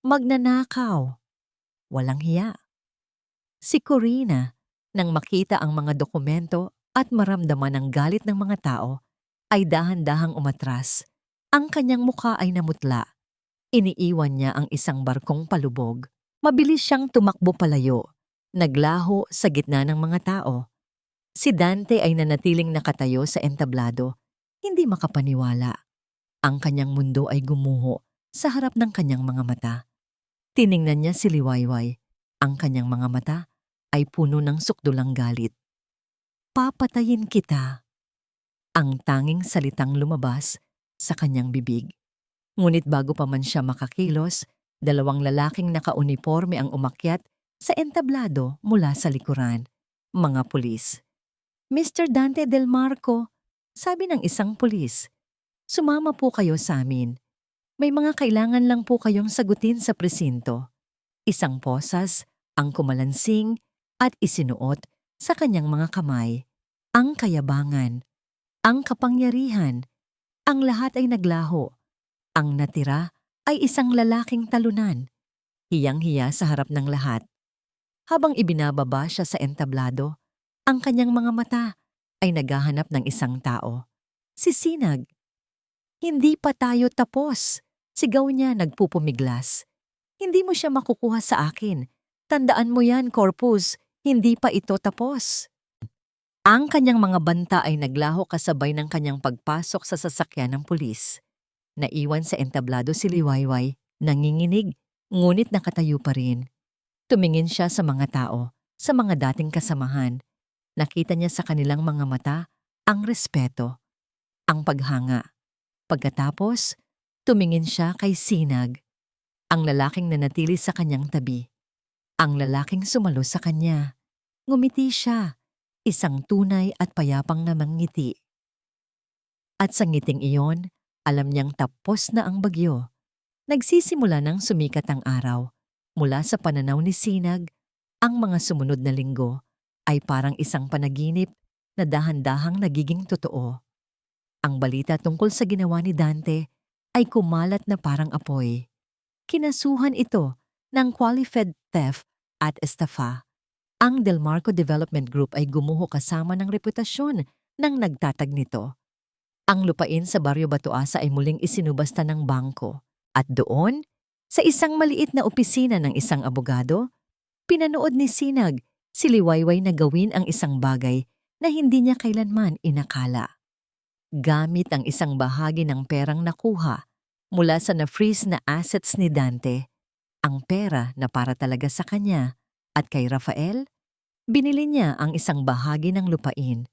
Magnanakaw. Walang hiya. Si Corina, nang makita ang mga dokumento at maramdaman ang galit ng mga tao, ay dahan-dahang umatras. Ang kanyang mukha ay namutla. Iniiwan niya ang isang barkong palubog. Mabilis siyang tumakbo palayo. Naglaho sa gitna ng mga tao. Si Dante ay nanatiling nakatayo sa entablado, hindi makapaniwala. Ang kanyang mundo ay gumuho sa harap ng kanyang mga mata. Tiningnan niya si Liwayway. Ang kanyang mga mata ay puno ng sukdulang galit. "Papatayin kita." Ang tanging salitang lumabas sa kanyang bibig. Ngunit bago pa man siya makakilos, dalawang lalaking nakauniporme ang umakyat sa entablado mula sa likuran. Mga pulis. "Mr. Dante Del Marco," sabi ng isang pulis, "sumama po kayo sa amin. May mga kailangan lang po kayong sagutin sa presinto." Isang posas ang kumalansing at isinuot sa kanyang mga kamay. Ang kayabangan, ang kapangyarihan, ang lahat ay naglaho. Ang natira ay isang lalaking talunan, hiyang-hiya sa harap ng lahat. Habang ibinababa siya sa entablado, ang kanyang mga mata ay naghahanap ng isang tao. Si Sinag. "Hindi pa tayo tapos," sigaw niya nagpupumiglas. "Hindi mo siya makukuha sa akin. Tandaan mo yan, Corpus, hindi pa ito tapos." Ang kanyang mga banta ay naglaho kasabay ng kanyang pagpasok sa sasakyan ng pulis. Naiwan sa entablado si Liwayway, nanginginig, ngunit nakatayo pa rin. Tumingin siya sa mga tao, sa mga dating kasamahan. Nakita niya sa kanilang mga mata ang respeto, ang paghanga. Pagkatapos, tumingin siya kay Sinag, ang lalaking nanatili sa kanyang tabi. Ang lalaking sumalo sa kanya. Ngumiti siya, isang tunay at payapang namang ngiti. At sa ngiting iyon, alam niyang tapos na ang bagyo. Nagsisimula ng sumikat ang araw. Mula sa pananaw ni Sinag, ang mga sumunod na linggo ay parang isang panaginip na dahan-dahang nagiging totoo. Ang balita tungkol sa ginawa ni Dante ay kumalat na parang apoy. Kinasuhan ito ng qualified theft at estafa. Ang Delmarco Development Group ay gumuho kasama ng reputasyon ng nagtatag nito. Ang lupain sa Barrio Batuasa ay muling isinubasta ng bangko. At doon, sa isang maliit na opisina ng isang abogado, pinanood ni Sinag si Liwayway na gawin ang isang bagay na hindi niya kailanman inakala. Gamit ang isang bahagi ng perang nakuha mula sa na-freeze na assets ni Dante, ang pera na para talaga sa kanya at kay Rafael, binili niya ang isang bahagi ng lupain,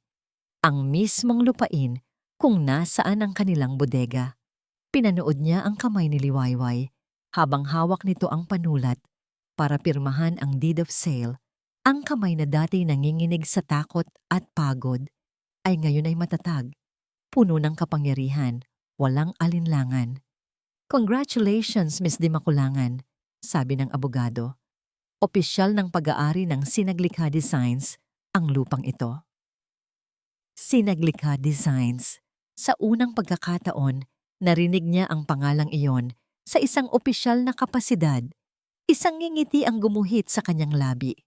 ang mismong lupain kung nasaan ang kanilang bodega. Pinanood niya ang kamay ni Liwayway habang hawak nito ang panulat para pirmahan ang deed of sale. Ang kamay na dati nanginginig sa takot at pagod ay ngayon ay matatag, puno ng kapangyarihan, walang alinlangan. "Congratulations, Miss Dimakulangan," sabi ng abogado. Opisyal ng pag-aari ng Sinaglikha Designs ang lupang ito. Sinaglikha Designs. Sa unang pagkakataon, narinig niya ang pangalang iyon sa isang opisyal na kapasidad. Isang ngingiti ang gumuhit sa kanyang labi.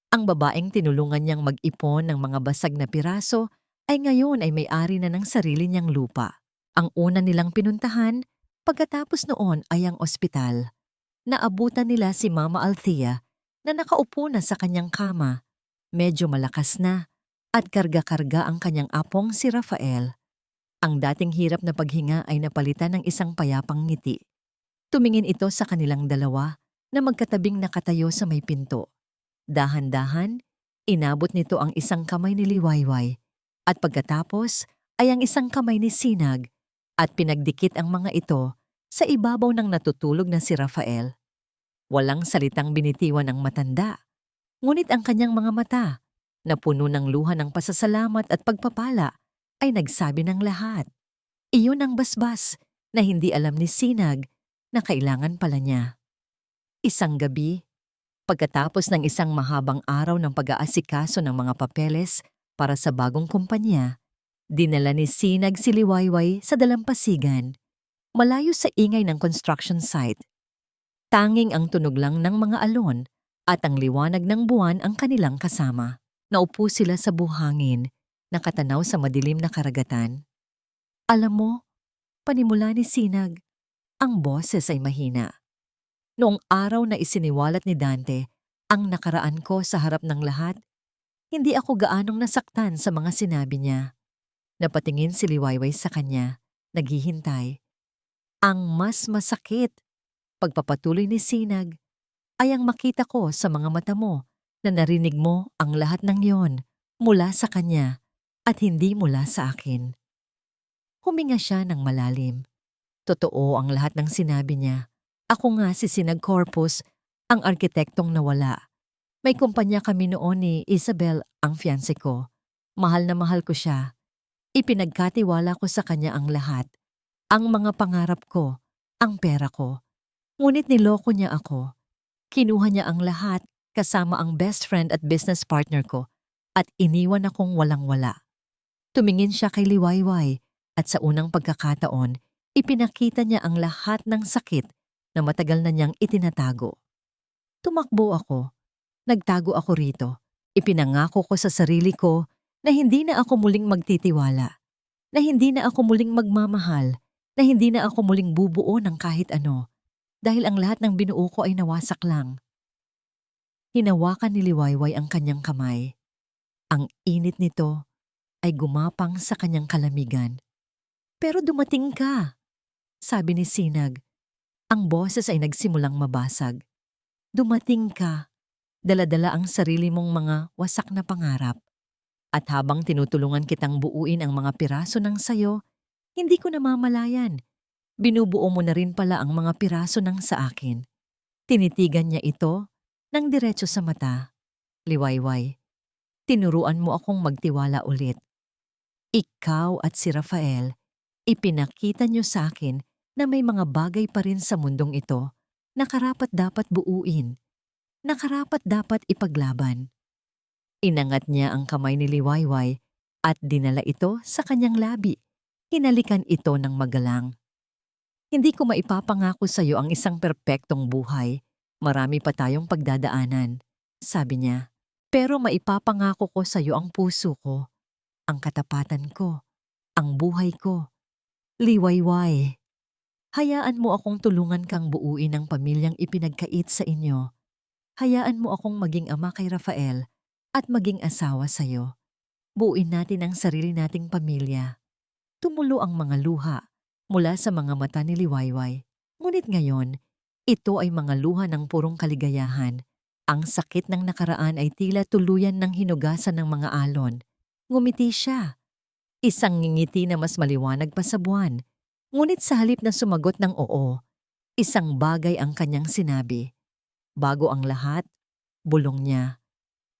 Ang babaeng tinulungan niyang mag-ipon ng mga basag na piraso ay ngayon ay may-ari na ng sarili niyang lupa. Ang una nilang pinuntahan pagkatapos noon ay ang ospital. Naabutan nila si Mama Althea na nakaupo na sa kanyang kama. Medyo malakas na at karga-karga ang kanyang apong si Rafael. Ang dating hirap na paghinga ay napalitan ng isang payapang ngiti. Tumingin ito sa kanilang dalawa na magkatabing nakatayo sa may pinto. Dahan-dahan, inabot nito ang isang kamay ni Liwayway at pagkatapos ay ang isang kamay ni Sinag at pinagdikit ang mga ito sa ibabaw ng natutulog na si Rafael. Walang salitang binitiwan ng matanda, ngunit ang kanyang mga mata, na puno ng luha ng pasasalamat at pagpapala, ay nagsabi ng lahat. Iyon ang basbas na hindi alam ni Sinag na kailangan pala niya. Isang gabi, pagkatapos ng isang mahabang araw ng pag-aasikaso ng mga papeles para sa bagong kumpanya, dinala ni Sinag si Liwayway sa dalampasigan, malayo sa ingay ng construction site. Tanging ang tunog lang ng mga alon at ang liwanag ng buwan ang kanilang kasama. Naupo sila sa buhangin, nakatanaw sa madilim na karagatan. "Alam mo," panimula ni Sinag, ang boses ay mahina. "Noong araw na isiniwalat ni Dante ang nakaraan ko sa harap ng lahat, hindi ako gaanong nasaktan sa mga sinabi niya." Napatingin si Liwayway sa kanya, naghihintay. Ang mas masakit, pagpapatuloy ni Sinag, ay ang makita ko sa mga mata mo na narinig mo ang lahat ng yon mula sa kanya at hindi mula sa akin. Huminga siya ng malalim. Totoo ang lahat ng sinabi niya. Ako nga si Sinag Corpus, ang arkitektong nawala. May kumpanya kami noon ni Isabel, ang fiancé ko. Mahal na mahal ko siya. Ipinagkatiwala ko sa kanya ang lahat. Ang mga pangarap ko, ang pera ko. Ngunit niloko niya ako. Kinuha niya ang lahat kasama ang best friend at business partner ko at iniwan akong walang-wala. Tumingin siya kay Liwayway at sa unang pagkakataon, ipinakita niya ang lahat ng sakit na matagal na niyang itinatago. Tumakbo ako. Nagtago ako rito. Ipinangako ko sa sarili ko na hindi na ako muling magtitiwala, na hindi na ako muling magmamahal, na hindi na ako muling bubuo ng kahit ano, dahil ang lahat ng binuo ko ay nawasak lang. Hinawakan ni Liwayway ang kanyang kamay. Ang init nito ay gumapang sa kanyang kalamigan. "Pero dumating ka," sabi ni Sinag. Ang boses ay nagsimulang mabasag. "Dumating ka. Dala-dala ang sarili mong mga wasak na pangarap. At habang tinutulungan kitang buuin ang mga piraso ng sayo, hindi ko namamalayan. Binubuo mo na rin pala ang mga piraso ng sa akin. Tinitigan niya ito ng diretso sa mata. Liwayway, tinuruan mo akong magtiwala ulit. Ikaw at si Rafael, ipinakita niyo sa akin na may mga bagay pa rin sa mundong ito na karapat-dapat buuin, na karapat-dapat ipaglaban. Inangat niya ang kamay ni Liwayway at dinala ito sa kanyang labi. Hinalikan ito ng magalang. Hindi ko maipapangako sa iyo ang isang perpektong buhay. Marami pa tayong pagdadaanan, sabi niya. Pero maipapangako ko sa iyo ang puso ko, ang katapatan ko, ang buhay ko. Liwayway, hayaan mo akong tulungan kang buuin ang pamilyang ipinagkait sa inyo. Hayaan mo akong maging ama kay Rafael at maging asawa sa iyo. Buuin natin ang sarili nating pamilya. Tumulo ang mga luha mula sa mga mata ni Liwayway. Ngunit ngayon, ito ay mga luha ng purong kaligayahan. Ang sakit ng nakaraan ay tila tuluyan ng hinugasan ng mga alon. Ngumiti siya. Isang ngingiti na mas maliwanag pa sa buwan. Ngunit sa halip na sumagot ng oo, isang bagay ang kanyang sinabi. Bago ang lahat, bulong niya.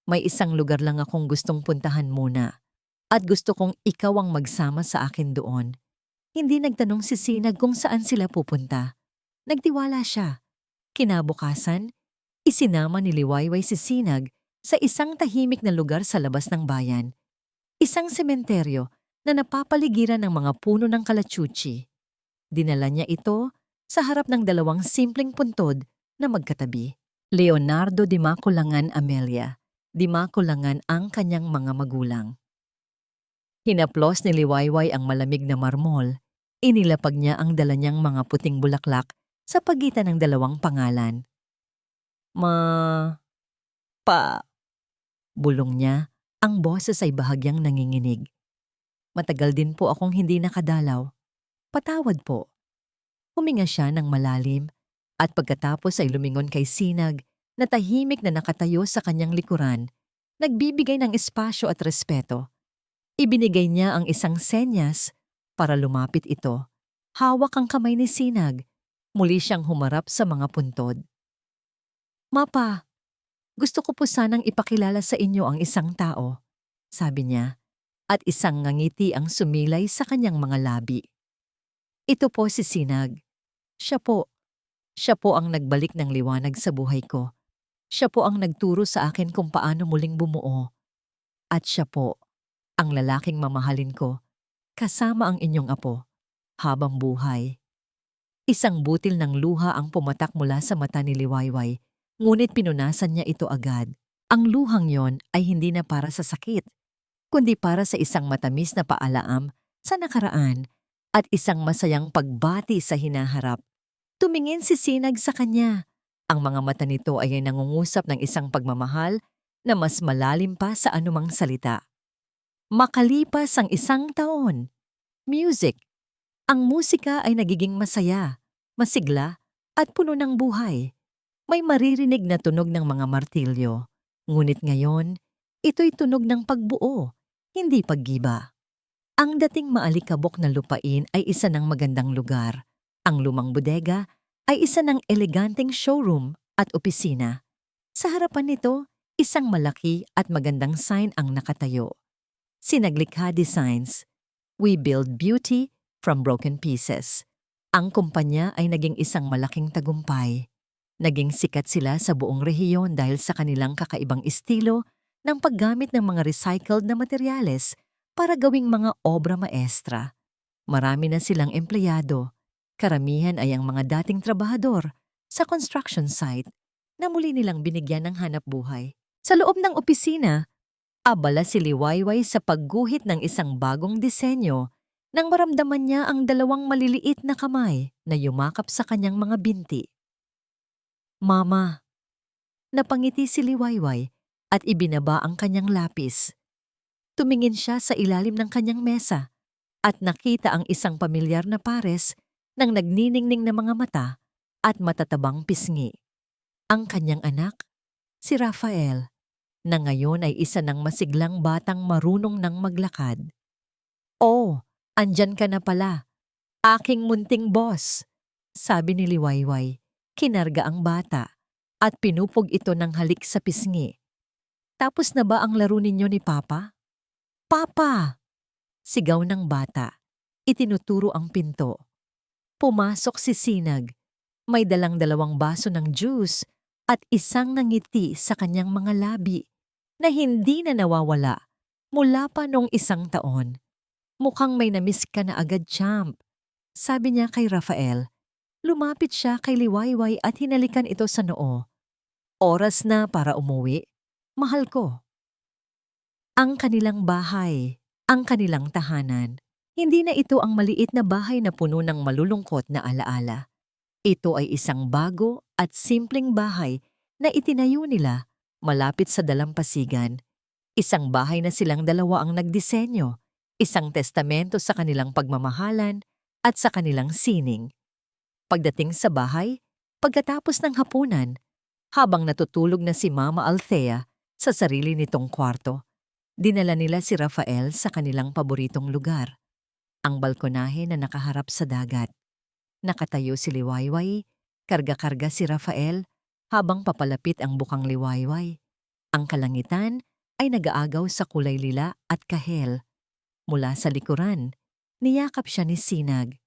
May isang lugar lang akong gustong puntahan muna. At gusto kong ikaw ang magsama sa akin doon. Hindi nagtanong si Sinag kung saan sila pupunta. Nagtiwala siya. Kinabukasan, isinama ni Liwayway si Sinag sa isang tahimik na lugar sa labas ng bayan. Isang sementeryo na napapaligiran ng mga puno ng kalachuchi. Dinala niya ito sa harap ng dalawang simpleng puntod na magkatabi. Leonardo Di Maculangan Amelia. Di Maculangan ang kanyang mga magulang. Hinaplos ni Liwayway ang malamig na marmol. Inilapag niya ang dala niyang mga puting bulaklak sa pagitan ng dalawang pangalan. Bulong niya, ang boses ay bahagyang nanginginig. Matagal din po akong hindi nakadalaw. Patawad po. Huminga siya ng malalim at pagkatapos ay lumingon kay Sinag na tahimik na nakatayo sa kanyang likuran, nagbibigay ng espasyo at respeto. Ibinigay niya ang isang senyas para lumapit ito. Hawak ang kamay ni Sinag. Muli siyang humarap sa mga puntod. Mapa, gusto ko po sanang ipakilala sa inyo ang isang tao, sabi niya, at isang ngangiti ang sumilay sa kanyang mga labi. Ito po si Sinag. Siya po ang nagbalik ng liwanag sa buhay ko. Siya po ang nagturo sa akin kung paano muling bumuo. At siya po ang lalaking mamahalin ko, kasama ang inyong apo, habang buhay. Isang butil ng luha ang pumatak mula sa mata ni Liwayway, ngunit pinunasan niya ito agad. Ang luhang yon ay hindi na para sa sakit, kundi para sa isang matamis na paalaam sa nakaraan at isang masayang pagbati sa hinaharap. Tumingin si Sinag sa kanya. Ang mga mata nito ay nangungusap ng isang pagmamahal na mas malalim pa sa anumang salita. Makalipas ang isang taon, music. Ang musika ay nagiging masaya, masigla, at puno ng buhay. May maririnig na tunog ng mga martilyo. Ngunit ngayon, ito'y tunog ng pagbuo, hindi paggiba. Ang dating maalikabok na lupain ay isa ng magandang lugar. Ang lumang bodega ay isa ng eleganteng showroom at opisina. Sa harapan nito, isang malaki at magandang sign ang nakatayo. Sinaglikha Designs. We build beauty from broken pieces. Ang kumpanya ay naging isang malaking tagumpay. Naging sikat sila sa buong rehiyon dahil sa kanilang kakaibang estilo ng paggamit ng mga recycled na materyales para gawing mga obra maestra. Marami na silang empleyado. Karamihan ay ang mga dating trabahador sa construction site na muli nilang binigyan ng hanap buhay. Sa loob ng opisina, abala si Liwayway sa pagguhit ng isang bagong disenyo nang maramdaman niya ang dalawang maliliit na kamay na yumakap sa kanyang mga binti. Mama, napangiti si Liwayway at ibinaba ang kanyang lapis. Tumingin siya sa ilalim ng kanyang mesa at nakita ang isang pamilyar na pares ng nagniningning na mga mata at matatabang pisngi. Ang kanyang anak, si Rafael. na ngayon ay isa ng masiglang batang marunong ng maglakad. "Oh, andyan ka na pala, aking munting boss," sabi ni Liwayway. Kinarga ang bata at pinupog ito ng halik sa pisngi. "Tapos na ba ang laro ninyo ni Papa?" "Papa!" sigaw ng bata. Itinuturo ang pinto. Pumasok si Sinag. May dalang dalawang baso ng juice at isang nangiti sa kanyang mga labi na hindi na nawawala mula pa noong 1 taon. "Mukhang may namiss ka na agad, champ," sabi niya kay Rafael. Lumapit siya kay Liwayway at hinalikan ito sa noo. "Oras na para umuwi, mahal ko." Ang kanilang bahay, ang kanilang tahanan. Hindi na ito ang maliit na bahay na puno ng malulungkot na alaala. Ito ay isang bago at simpleng bahay na itinayo nila malapit sa dalampasigan. Isang bahay na silang dalawa ang nagdisenyo, isang testamento sa kanilang pagmamahalan at sa kanilang sining. Pagdating sa bahay, pagkatapos ng hapunan, habang natutulog na si Mama Althea sa sarili nitong kwarto, dinala nila si Rafael sa kanilang paboritong lugar, ang balkonahe na nakaharap sa dagat. Nakatayo si Liwayway, karga-karga si Rafael, habang papalapit ang bukang Liwayway. Ang kalangitan ay nag-aagaw sa kulay lila at kahel. Mula sa likuran, niyakap siya ni Sinag.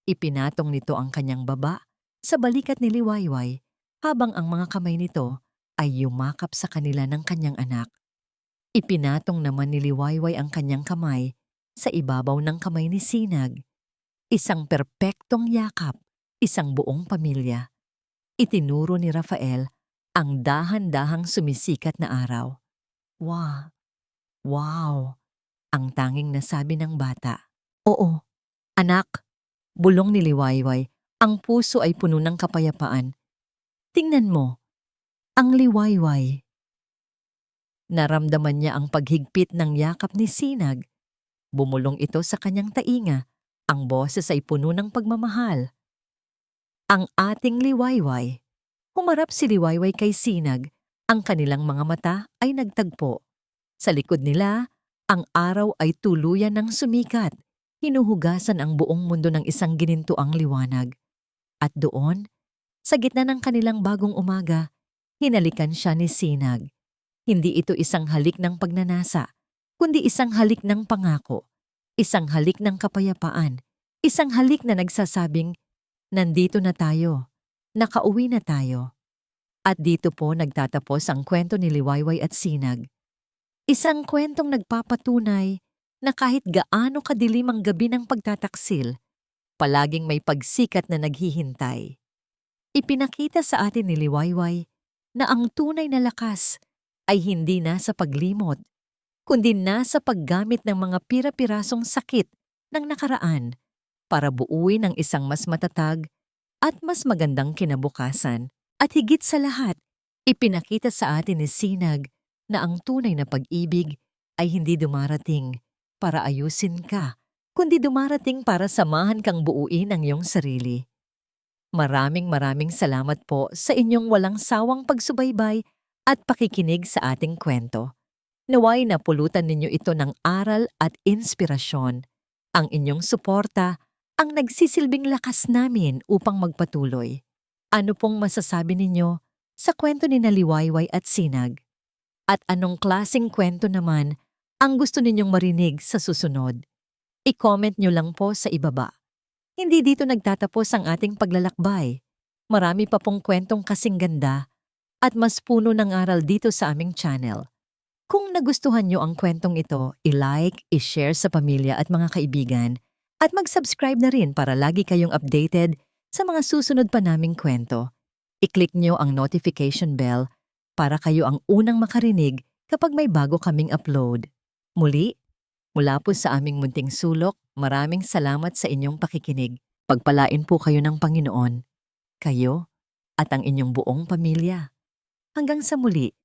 Ipinatong nito ang kanyang baba sa balikat ni Liwayway habang ang mga kamay nito ay yumakap sa kanila ng kanyang anak. Ipinatong naman ni Liwayway ang kanyang kamay sa ibabaw ng kamay ni Sinag. Isang perpektong yakap, isang buong pamilya. Itinuro ni Rafael ang dahan-dahang sumisikat na araw. "Wow! Wow!" ang tanging nasabi ng bata. "Oo, anak," bulong ni Liwayway. Ang puso ay puno ng kapayapaan. "Tingnan mo, ang Liwayway." Naramdaman niya ang paghigpit ng yakap ni Sinag. Bumulong ito sa kanyang tainga. Ang boses ay puno ng pagmamahal. "Ang ating Liwayway." Humarap si Liwayway kay Sinag. Ang kanilang mga mata ay nagtagpo. Sa likod nila, ang araw ay tuluyan ng sumikat. Hinuhugasan ang buong mundo ng isang ginintuang liwanag. At doon, sa gitna ng kanilang bagong umaga, hinalikan siya ni Sinag. Hindi ito isang halik ng pagnanasa, kundi isang halik ng pangako. Isang halik ng kapayapaan. Isang halik na nagsasabing, "Nandito na tayo. Nakauwi na tayo." At dito po nagtatapos ang kwento ni Liwayway at Sinag. Isang kwentong nagpapatunay na kahit gaano kadilim ang gabi ng pagtataksil, palaging may pagsikat na naghihintay. Ipinakita sa atin ni Liwayway na ang tunay na lakas ay hindi nasa paglimot, kundi nasa paggamit ng mga pira-pirasong sakit ng nakaraan para buuin ang isang mas matatag at mas magandang kinabukasan. At higit sa lahat, ipinakita sa atin ni Sinag na ang tunay na pag-ibig ay hindi dumarating para ayusin ka, kundi dumarating para samahan kang buuin ang iyong sarili. Maraming salamat po sa inyong walang sawang pagsubaybay at pakikinig sa ating kwento. Naway napulutan ninyo ito ng aral at inspirasyon. Ang inyong suporta ang nagsisilbing lakas namin upang magpatuloy. Ano pong masasabi ninyo sa kwento ni Liwayway at Sinag? At anong klaseng kwento naman ang gusto ninyong marinig sa susunod? I-comment nyo lang po sa ibaba. Hindi dito nagtatapos ang ating paglalakbay. Marami pa pong kwentong kasing ganda at mas puno ng aral dito sa aming channel. Kung nagustuhan nyo ang kwentong ito, i-like, i-share sa pamilya at mga kaibigan, at mag-subscribe na rin para lagi kayong updated sa mga susunod pa naming kwento. I-click nyo ang notification bell para kayo ang unang makarinig kapag may bago kaming upload. Muli, mula po sa aming munting sulok, maraming salamat sa inyong pakikinig. Pagpalain po kayo ng Panginoon, kayo at ang inyong buong pamilya. Hanggang sa muli,